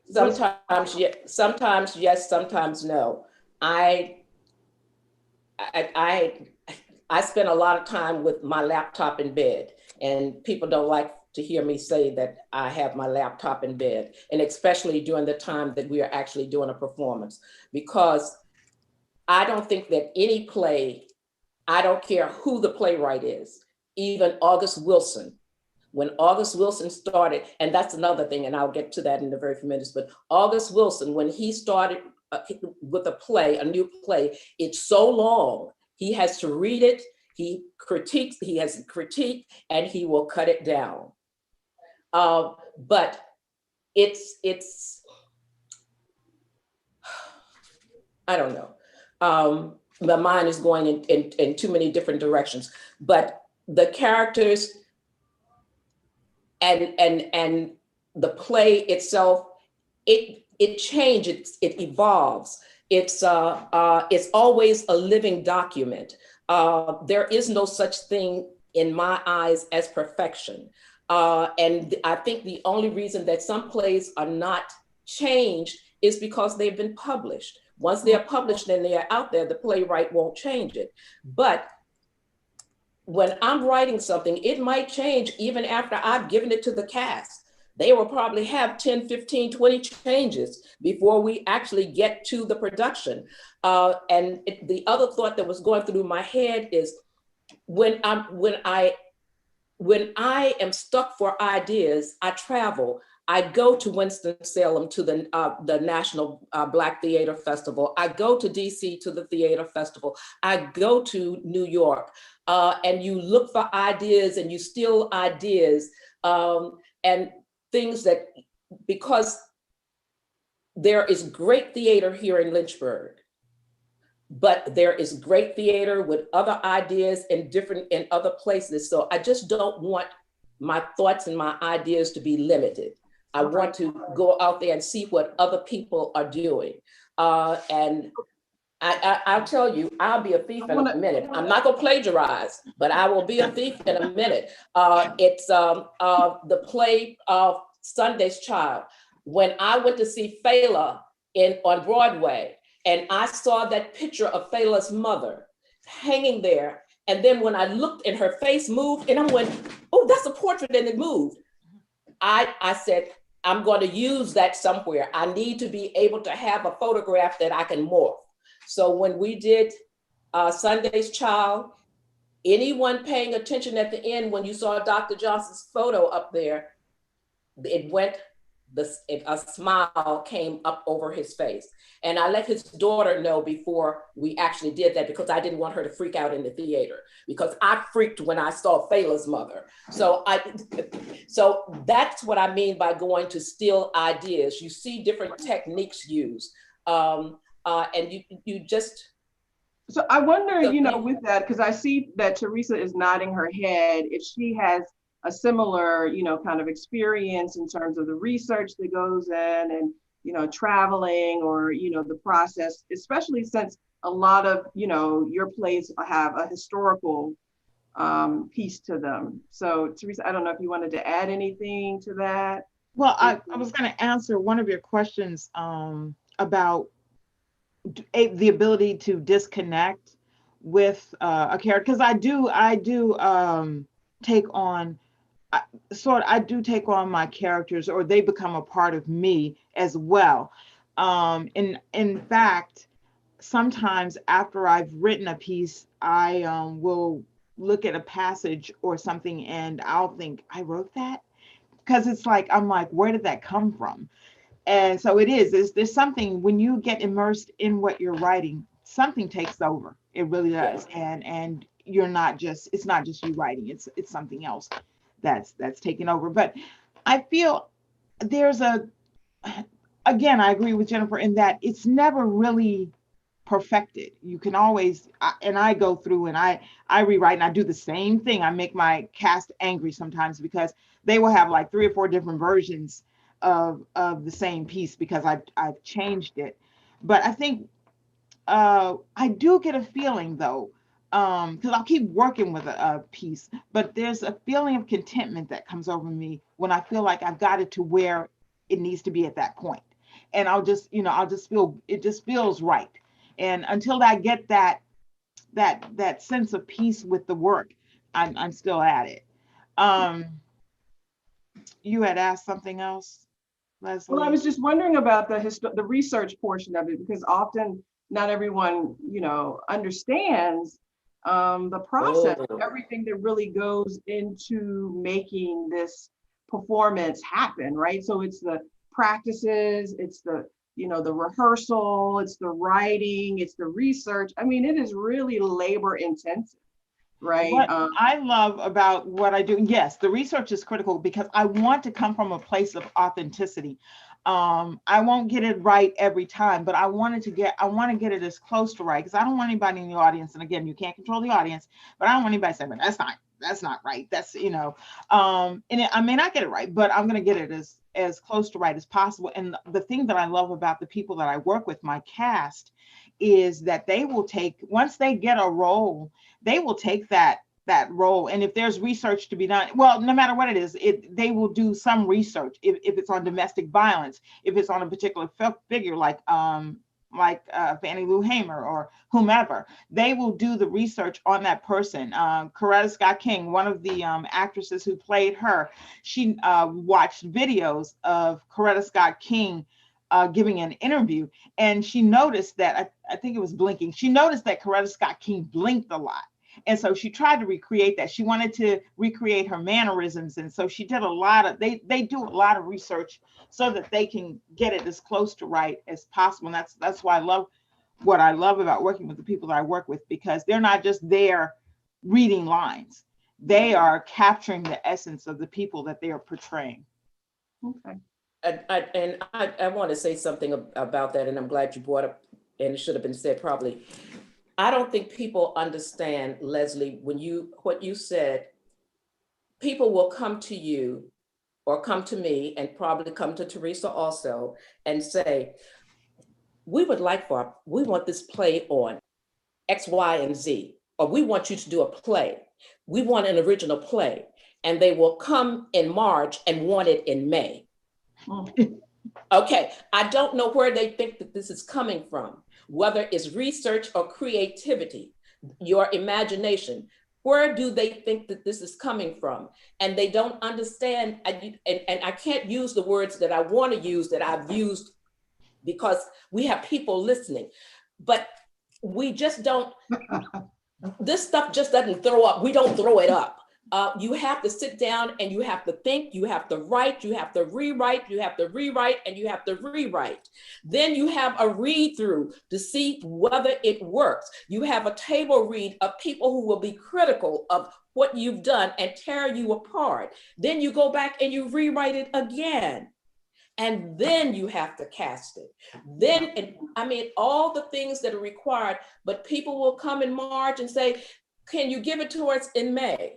Was Sometimes yes, sometimes no. I I I spend a lot of time with my laptop in bed, and people don't like to hear me say that I have my laptop in bed, and especially during the time that we are actually doing a performance, because I don't think that any play, I don't care who the playwright is, even August Wilson. When August Wilson started, and that's another thing, and I'll get to that in a very few minutes, but August Wilson, when he started with a play, a new play, it's so long, he has to read it, he has a critique, and he will cut it down. But it's I don't know. My mind is going in too many different directions, but the characters and the play itself, it changes, it evolves. It's always a living document. There is no such thing in my eyes as perfection. And I think the only reason that some plays are not changed is because they've been published. Once they're published and they're out there, the playwright won't change it. But when I'm writing something, it might change even after I've given it to the cast. They will probably have 10, 15, 20 changes before we actually get to the production. The other thought that was going through my head is when I am stuck for ideas, I travel. I go to Winston-Salem to the National Black Theater Festival. I go to DC to the Theater Festival. I go to New York, and you look for ideas and you steal ideas, and things that, because there is great theater here in Lynchburg, but there is great theater with other ideas in other places. So I just don't want my thoughts and my ideas to be limited. I want to go out there and see what other people are doing. And I'll tell you, I'll be a thief in a minute. I'm not gonna plagiarize, but I will be a thief in a minute. It's the play of Sunday's Child. When I went to see Fela on Broadway, and I saw that picture of Fela's mother hanging there, and then when I looked and her face moved, and I went, oh, that's a portrait, and it moved. I said, I'm going to use that somewhere. I need to be able to have a photograph that I can morph. So when we did Sunday's Child, anyone paying attention at the end, when you saw Dr. Johnson's photo up there, it went, a smile came up over his face. And I let his daughter know before we actually did that, because I didn't want her to freak out in the theater, because I freaked when I saw Fela's mother. So that's what I mean by going to steal ideas. You see different techniques used, and you just. So I wonder, with that, because I see that Teresa is nodding her head, if she has a similar, kind of experience in terms of the research that goes in and, traveling, or, the process, especially since a lot of, your plays have a historical piece to them. So Teresa, I don't know if you wanted to add anything to that. Well, I was going to answer one of your questions about the ability to disconnect with a character, because I do take on I do take on my characters, or they become a part of me as well. In fact, sometimes after I've written a piece, I will look at a passage or something and I'll think, I wrote that? Because it's like, I'm like, where did that come from? And so there's something, when you get immersed in what you're writing, something takes over. It really does. And it's not just you writing, it's something else that's taken over. But I feel again, I agree with Jennifer in that it's never really perfected. You can always, and I go through and I rewrite, and I do the same thing. I make my cast angry sometimes, because they will have like 3 or 4 different versions of the same piece, because I've changed it. But I think I do get a feeling though, because I'll keep working with a piece, but there's a feeling of contentment that comes over me when I feel like I've got it to where it needs to be at that point. and I'll just, I'll just feel, it just feels right. And until I get that sense of peace with the work, I'm still at it. Um, you had asked something else, Well, I Leslie? was just wondering about the research portion of it, because often not everyone, understands the process, Oh, everything that really goes into making this performance happen, right? So it's the practices, it's the rehearsal, it's the writing, it's the research. I mean, it is really labor intensive, right? What I love about what I do, yes, the research is critical because I want to come from a place of authenticity. I won't get it right every time, but I want to get it as close to right, because I don't want anybody in the audience. And again, you can't control the audience, but I don't want anybody saying, "But that's not right." I may not get it right, but I'm going to get it as close to right as possible. And the thing that I love about the people that I work with, my cast, is that they will take, once they get a role, they will take that role. And if there's research to be done, well, no matter what it is, they will do some research. If it's on domestic violence, if it's on a particular figure like Fannie Lou Hamer or whomever, they will do the research on that person. Coretta Scott King, one of the actresses who played her, she watched videos of Coretta Scott King giving an interview, and she noticed that, I think it was blinking. She noticed that Coretta Scott King blinked a lot. And so she tried to recreate that. She wanted to recreate her mannerisms. And so she did they do a lot of research so that they can get it as close to right as possible. And that's why what I love about working with the people that I work with, because they're not just there reading lines. They are capturing the essence of the people that they are portraying. Okay. I want to say something about that, and I'm glad you brought up, and it should have been said probably. I don't think people understand, Leslie, what you said. People will come to you or come to me, and probably come to Teresa also, and say, we want this play on X, Y, and Z, or we want you to do a play. We want an original play. And they will come in March and want it in May. Okay, I don't know where they think that this is coming from, whether it's research or creativity, your imagination. Where do they think that this is coming from? And they don't understand, and I can't use the words that I want to use that I've used, because we have people listening, but we just don't, this stuff just doesn't throw up. We don't throw it up. You have to sit down and you have to think, you have to write, you have to rewrite, you have to rewrite, and you have to rewrite. Then you have a read through to see whether it works. You have a table read of people who will be critical of what you've done and tear you apart. Then you go back and you rewrite it again. And then you have to cast it. All the things that are required, but people will come in March and say, can you give it to us in May?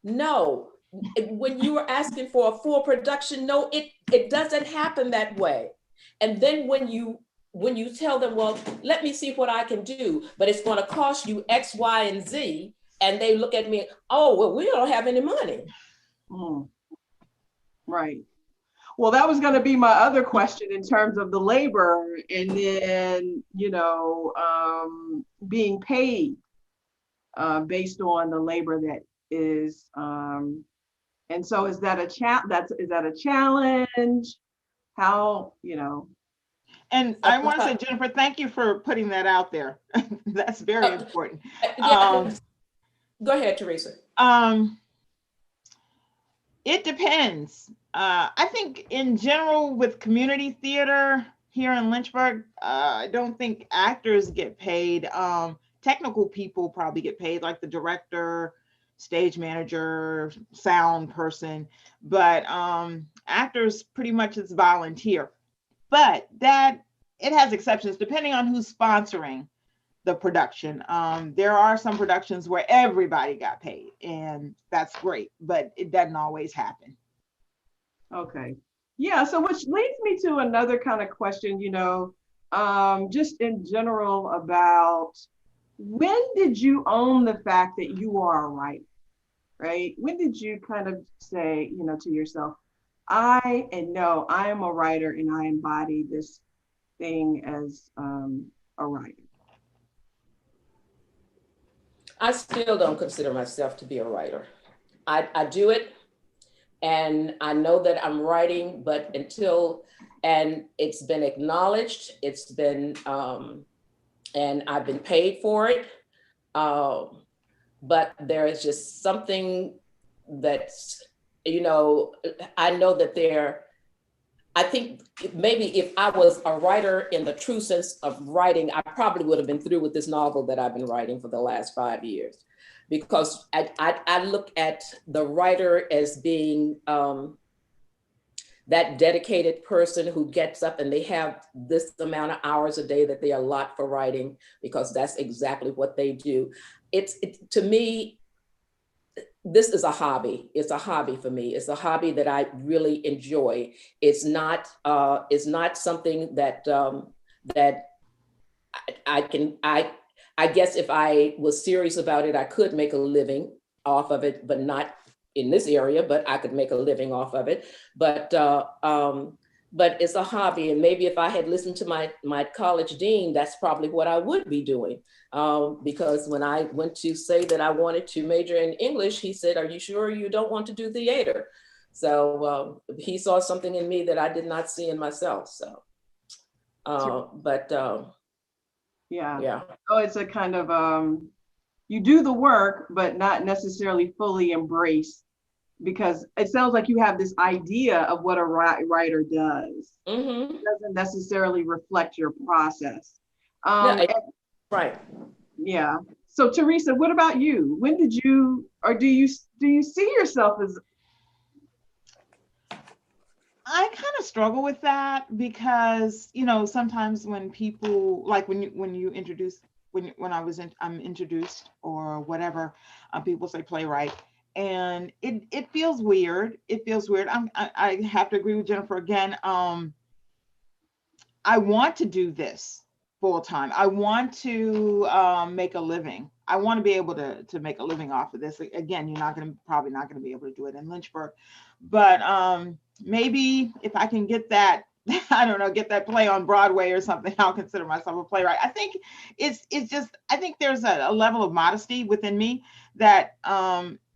No. When you are asking for a full production, no, it doesn't happen that way. And then when you tell them, well, let me see what I can do, but it's going to cost you X, Y, and Z, and they look at me, oh, well, we don't have any money. Right. Well, that was going to be my other question in terms of the labor, and then, being paid based on the labor that is, and so is that a challenge? How, And I want to say, Jennifer, thank you for putting that out there. That's very important. Go ahead, Teresa. It depends. I think in general with community theater here in Lynchburg, I don't think actors get paid. Technical people probably get paid, like the director, stage manager, sound person, but actors pretty much is volunteer. But it has exceptions depending on who's sponsoring the production. There are some productions where everybody got paid, and that's great, but it doesn't always happen. Okay. Yeah. So which leads me to another kind of question, just in general about, when did you own the fact that you are a writer, right? When did you kind of say, to yourself, I am a writer and I embody this thing as a writer. I still don't consider myself to be a writer. I do it and I know that I'm writing, but and it's been acknowledged, and I've been paid for it. Um, but there is just something that's, you know, I know that I think maybe if I was a writer in the true sense of writing, I probably would have been through with this novel that I've been writing for the last 5 years. Because I look at the writer as being that dedicated person who gets up and they have this amount of hours a day that they allot for writing, because that's exactly what they do. To me, this is a hobby. It's a hobby for me. It's a hobby that I really enjoy. It's not something that I can, I guess if I was serious about it, I could make a living off of it, but not in this area, but I could make a living off of it. But it's a hobby. And maybe if I had listened to my college dean, that's probably what I would be doing. Because when I went to say that I wanted to major in English, he said, "Are you sure you don't want to do theater?" So he saw something in me that I did not see in myself. So, but Yeah. yeah. Oh, it's a kind of you do the work, but not necessarily fully embrace, because it sounds like you have this idea of what a writer does. Mm-hmm. It doesn't necessarily reflect your process. Yeah, And right. yeah. So Teresa, what about you? When did you, or do you see yourself as? I kind of struggle with that because, you know, sometimes when people like when you introduce when I'm introduced or whatever, people say playwright, and it feels weird. It feels weird. I have to agree with Jennifer again. I want to do this full time. I want to make a living. I want to be able to make a living off of this. Again, you're not going to probably not going to be able to do it in Lynchburg, but maybe if I can get that, I don't know, get that play on Broadway or something, I'll consider myself a playwright. I think it's just I think there's a level of modesty within me that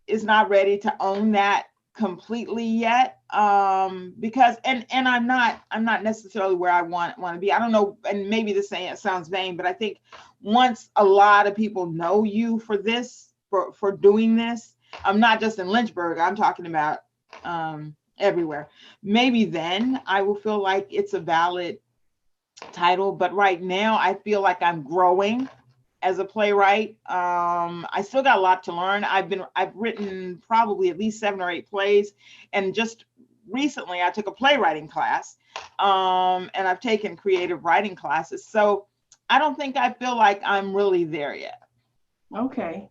is not ready to own that completely yet, because I'm not necessarily where I want to be. I don't know, and maybe this sounds vain, but I think once a lot of people know you for this, for doing this, I'm not just in Lynchburg, I'm talking about everywhere, maybe then I will feel like it's a valid title. But right now I feel like I'm growing as a playwright. I still got a lot to learn. I've written probably at least 7 or 8 plays, and just recently I took a playwriting class, and I've taken creative writing classes. So I don't think I feel like I'm really there yet. Okay.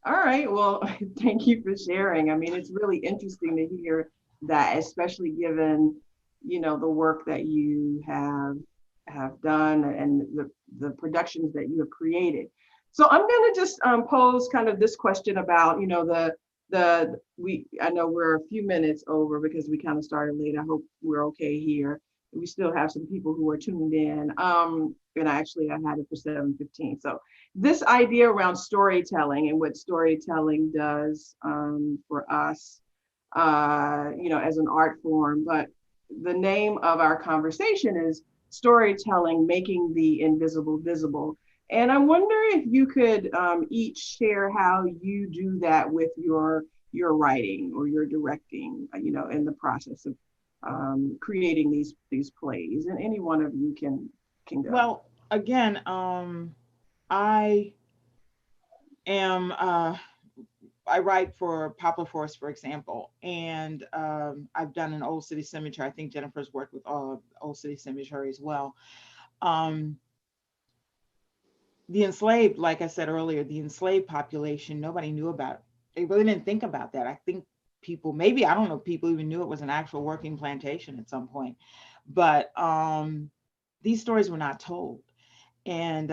All right. Well, thank you for sharing. I mean, it's really interesting to hear that, especially given, the work that you have done and the productions that you have created. So I'm going to just pose kind of this question about, the we I know we're a few minutes over because we kind of started late. I hope we're okay here. We still have some people who are tuned in. And I had it for 7:15. So this idea around storytelling and what storytelling does for us, as an art form. But the name of our conversation is storytelling, making the invisible visible. And I wonder if you could each share how you do that with your writing or your directing, in the process of creating these plays. And any one of you can go. Well, again, I am I write for Poplar Forest, for example, and I've done an Old City Cemetery. I think Jennifer's worked with Old City Cemetery as well. Um, the enslaved, like I said earlier, the enslaved population, nobody knew about. They really didn't think about that. I think people, maybe, I don't know, if people even knew it was an actual working plantation at some point. But these stories were not told. And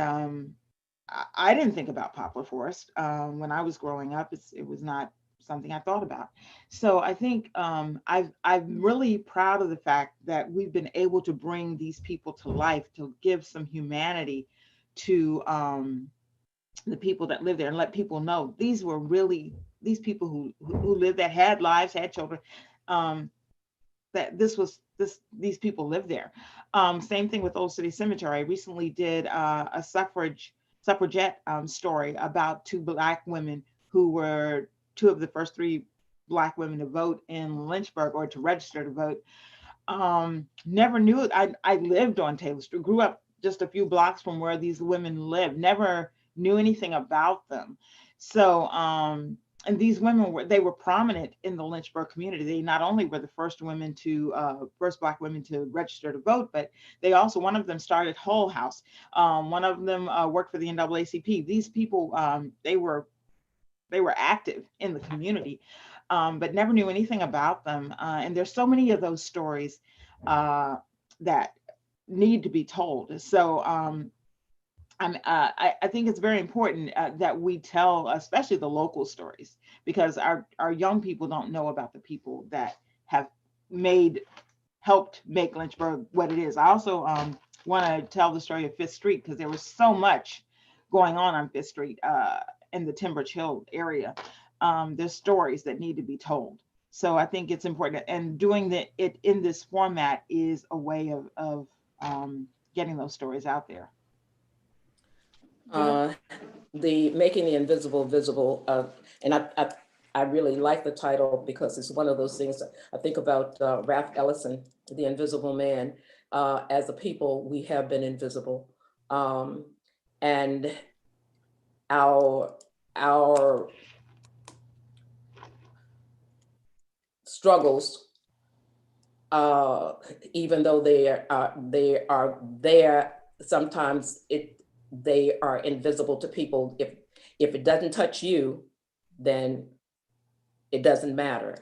I didn't think about Poplar Forest when I was growing up. It was not something I thought about. So I think I'm really proud of the fact that we've been able to bring these people to life, to give some humanity to the people that live there, and let people know these were really these people who lived, that had lives, had children. Um, that this was this these people live there. Same thing with Old City Cemetery. I recently did a suffragette story about two black women who were two of the first three black women to vote in Lynchburg, or to register to vote. Never knew it. I lived on Taylor Street, grew up just a few blocks from where these women lived, never knew anything about them. So, and these women were, they were prominent in the Lynchburg community. They not only were the first women to, first black women to register to vote, but they also, one of them started Whole House. One of them worked for the NAACP. These people, they were active in the community, but never knew anything about them. And there's so many of those stories that need to be told. So I think it's very important that we tell, especially the local stories, because our young people don't know about the people that have made helped make Lynchburg what it is. I also want to tell the story of Fifth Street, because there was so much going on Fifth Street in the Timber Hill area. There's stories that need to be told. So I think it's important, and doing it in this format is a way of getting those stories out there. Uh, the Making the Invisible Visible, and I really like the title because it's one of those things that I think about Ralph Ellison, The Invisible Man. As a people, we have been invisible. And our struggles, even though they are there, sometimes they are invisible to people. If it doesn't touch you, then it doesn't matter.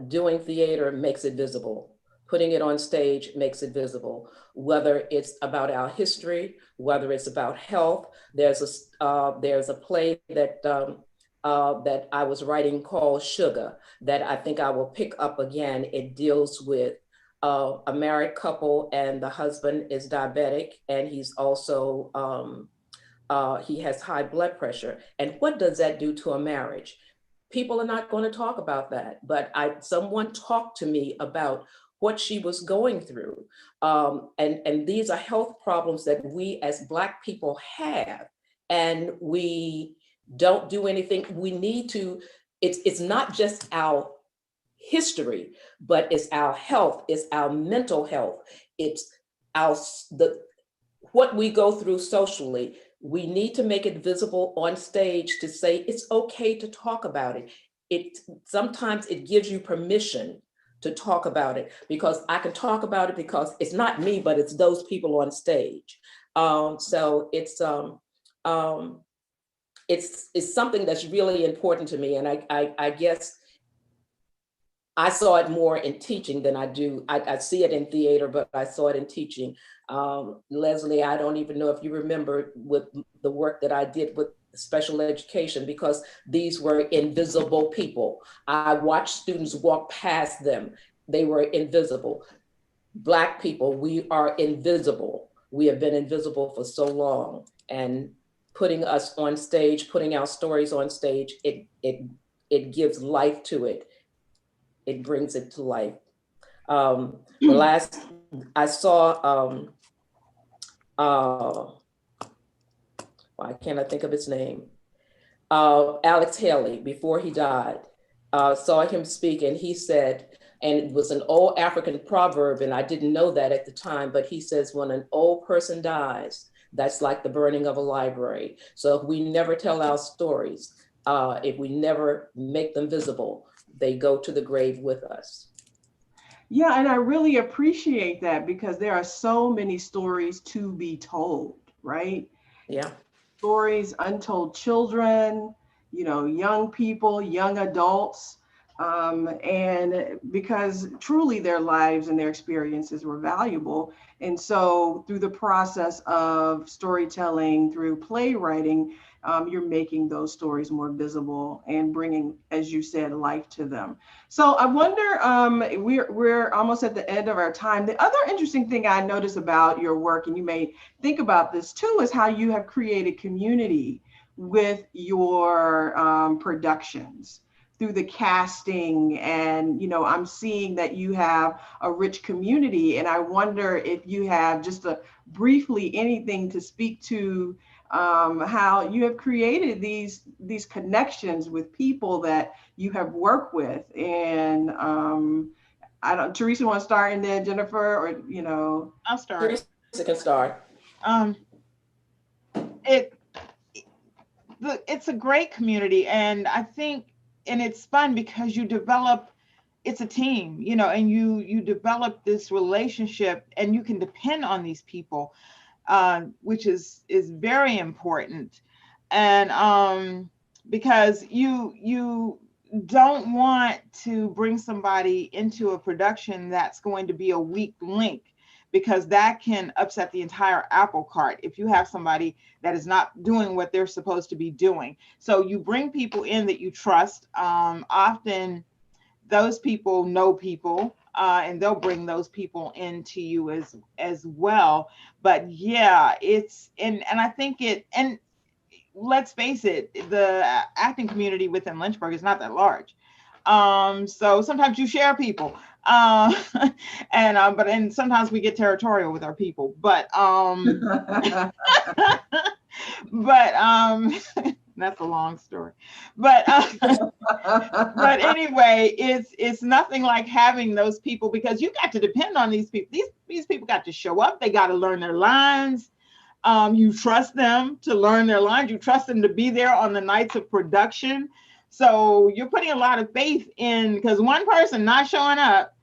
Doing theater makes it visible. Putting it on stage makes it visible. Whether it's about our history, whether it's about health. There's a play that I was writing called Sugar that I think I will pick up again. It deals with a married couple, and the husband is diabetic, and he's also he has high blood pressure. And what does that do to a marriage? People are not going to talk about that, but someone talked to me about what she was going through, and these are health problems that we as Black people have, and we don't do anything. We need to. It's not just our history, but it's our health, it's our mental health, it's our what we go through socially. We need to make it visible on stage to say it's okay to talk about it. It sometimes it gives you permission to talk about it, because I can talk about it because it's not me, but it's those people on stage. So it's something that's really important to me, and I guess I saw it more in teaching than I do. I see it in theater, but I saw it in teaching. Leslie, I don't even know if you remember with the work that I did with special education, because these were invisible people. I watched students walk past them. They were invisible. Black people, we are invisible. We have been invisible for so long, and putting us on stage, putting our stories on stage, it gives life to it. It brings it to life. The last I saw, why can't I think of his name? Alex Haley, before he died, saw him speak, and he said, and it was an old African proverb, and I didn't know that at the time, but he says, when an old person dies, that's like the burning of a library. So if we never tell our stories, if we never make them visible, they go to the grave with us. Yeah, and I really appreciate that, because there are so many stories to be told, right? Yeah. Stories, untold children, young people, young adults, and because truly their lives and their experiences were valuable. And so through the process of storytelling, through playwriting, you're making those stories more visible and bringing, as you said, life to them. So I wonder, we're almost at the end of our time. The other interesting thing I notice about your work, and you may think about this too, is how you have created community with your productions through the casting. And I'm seeing that you have a rich community, and I wonder if you have just a briefly anything to speak to how you have created these connections with people that you have worked with. And I don't, Teresa, want to start, and then Jennifer, or I'll start. Teresa can start. Um, it it's a great community, and I think, and it's fun because you develop, it's a team, and you develop this relationship, and you can depend on these people, which is very important. And because you don't want to bring somebody into a production that's going to be a weak link, because that can upset the entire apple cart if you have somebody that is not doing what they're supposed to be doing. So you bring people in that you trust. Often those people know people, and they'll bring those people into you as well. But yeah, it's, and I think it, and let's face it, the acting community within Lynchburg is not that large. So sometimes you share people, uh, and sometimes we get territorial with our people. But that's a long story. But but anyway, it's nothing like having those people, because you got to depend on these people. These people got to show up. They got to learn their lines. You trust them to learn their lines. You trust them to be there on the nights of production. So you're putting a lot of faith in, because one person not showing up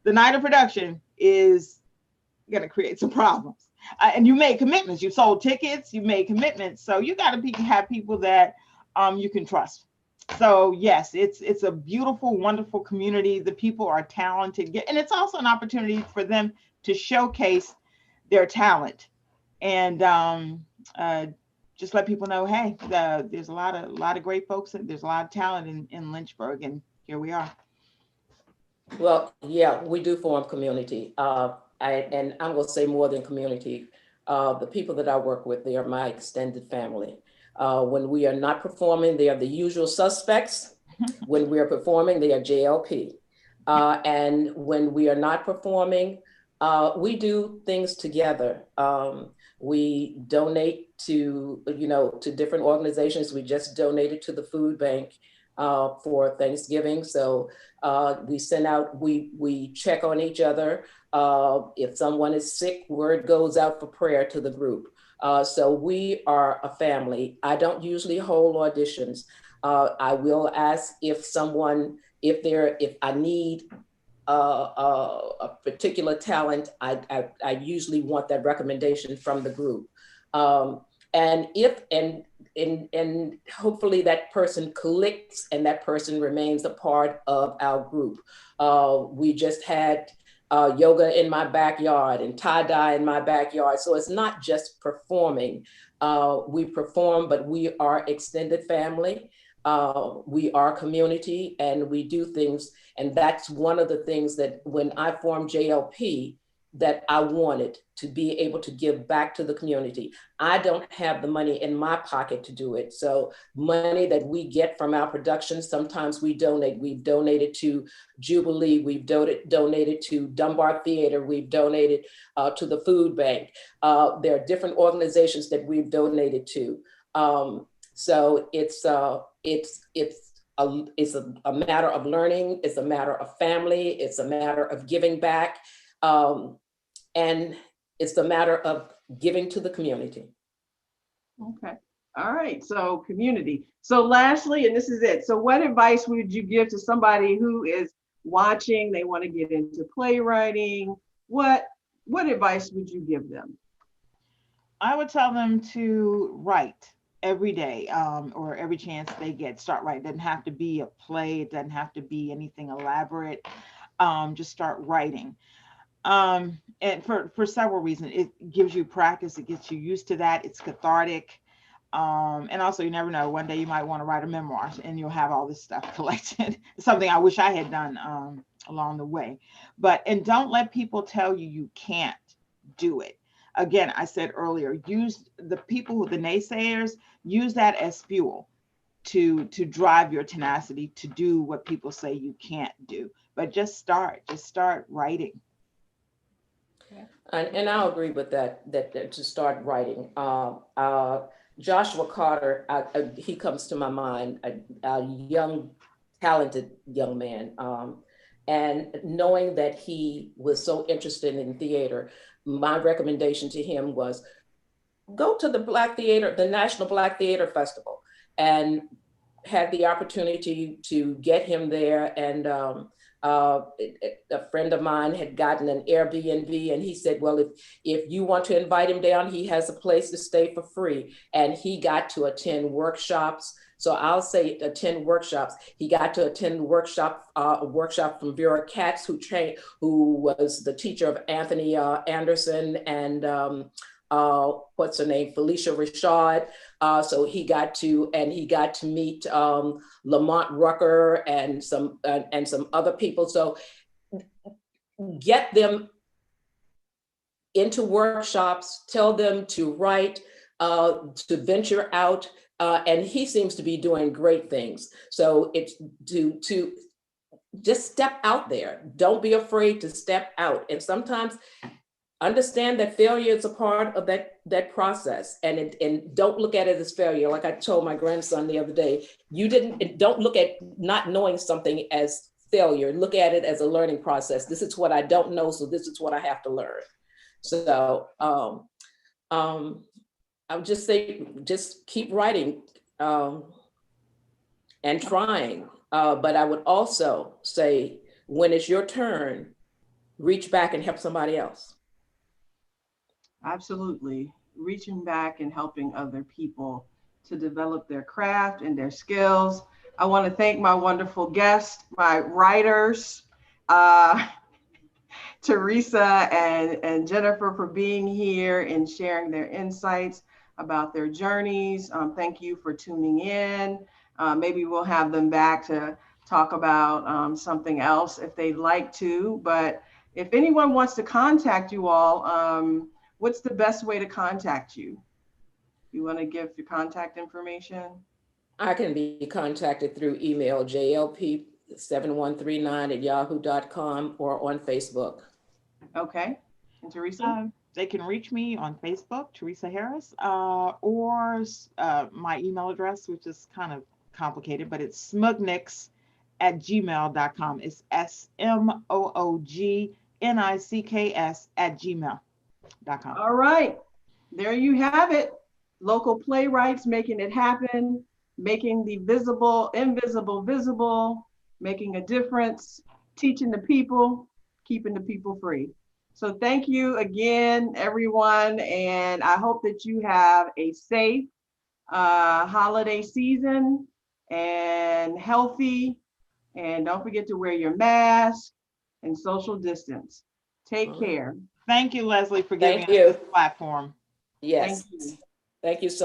the night of production is going to create some problems. And you made commitments. You sold tickets. You made commitments. So you got to have people that you can trust. So yes, it's a beautiful, wonderful community. The people are talented, and it's also an opportunity for them to showcase their talent, and just let people know, hey, there's a lot of great folks, and there's a lot of talent in Lynchburg, and here we are. Well, yeah, we do form community. And I'm going to say more than community. The people that I work with, they are my extended family. When we are not performing, they are the usual suspects. When we are performing, they are JLP. And when we are not performing, we do things together. We donate to different organizations. We just donated to the food bank for Thanksgiving. So we send out, we check on each other. If someone is sick, word goes out for prayer to the group. So we are a family. I don't usually hold auditions. I will ask if I need a particular talent, I usually want that recommendation from the group. And hopefully that person clicks and that person remains a part of our group. We just had yoga in my backyard and tie-dye in my backyard. So it's not just performing. We perform, but we are extended family. We are community, and we do things. And that's one of the things that when I formed JLP, that I wanted to be able to give back to the community. I don't have the money in my pocket to do it. So money that we get from our productions, sometimes we donate. We've donated to Jubilee. We've donated to Dunbar Theater. We've donated to the food bank. There are different organizations that we've donated to. So it's a matter of learning. It's a matter of family. It's a matter of giving back. And it's a matter of giving to the community. Okay. All right. So community. So lastly, and this is it. So what advice would you give to somebody who is watching, they want to get into playwriting? What advice would you give them? I would tell them to write every day, or every chance they get. Start writing. It doesn't have to be a play. It doesn't have to be anything elaborate. Just start writing. And for several reasons. It gives you practice. It gets you used to that. It's cathartic. And also, you never know. One day you might want to write a memoir, and you'll have all this stuff collected. Something I wish I had done along the way. And don't let people tell you you can't do it. Again, I said earlier, use the naysayers, use that as fuel to drive your tenacity to do what people say you can't do. But just start writing. And I'll agree with that to start writing. Joshua Carter, he comes to my mind, a young, talented young man. And knowing that he was so interested in theater, my recommendation to him was go to the National Black Theater Festival, and had the opportunity to get him there. And a friend of mine had gotten an Airbnb, and he said, well, if you want to invite him down, he has a place to stay for free. And he got to attend workshops. So I'll say attend workshops. He got to attend a workshop from Vera Katz, who was the teacher of Anthony Anderson and what's her name, Felicia Rashad. So he got to meet Lamont Rucker and some other people. So get them into workshops, tell them to write, to venture out. And he seems to be doing great things. So it's to just step out there. Don't be afraid to step out. And sometimes understand that failure is a part of that process, and don't look at it as failure. Like I told my grandson the other day, don't look at not knowing something as failure. Look at it as a learning process. This is what I don't know, so this is what I have to learn. So I would just say, just keep writing and trying. But I would also say, when it's your turn, reach back and help somebody else. Absolutely. Reaching back and helping other people to develop their craft and their skills. I want to thank my wonderful guests, my writers, Teresa and Jennifer, for being here and sharing their insights about their journeys. Thank you for tuning in. Maybe we'll have them back to talk about something else if they'd like to. But if anyone wants to contact you all, what's the best way to contact you? You want to give your contact information? I can be contacted through email, jlp7139@yahoo.com, or on Facebook. Okay. And Teresa? They can reach me on Facebook, Teresa Harris, or my email address, which is kind of complicated, but it's smoognicks@gmail.com. It's SMOOGNICKS@gmail.com. All right. There you have it. Local playwrights making it happen, making the invisible visible, making a difference, teaching the people, keeping the people free. So thank you again, everyone. And I hope that you have a safe holiday season and healthy. And don't forget to wear your mask and social distance. Take care. Thank you, Leslie, for giving us this platform. Yes. Thank you. Thank you so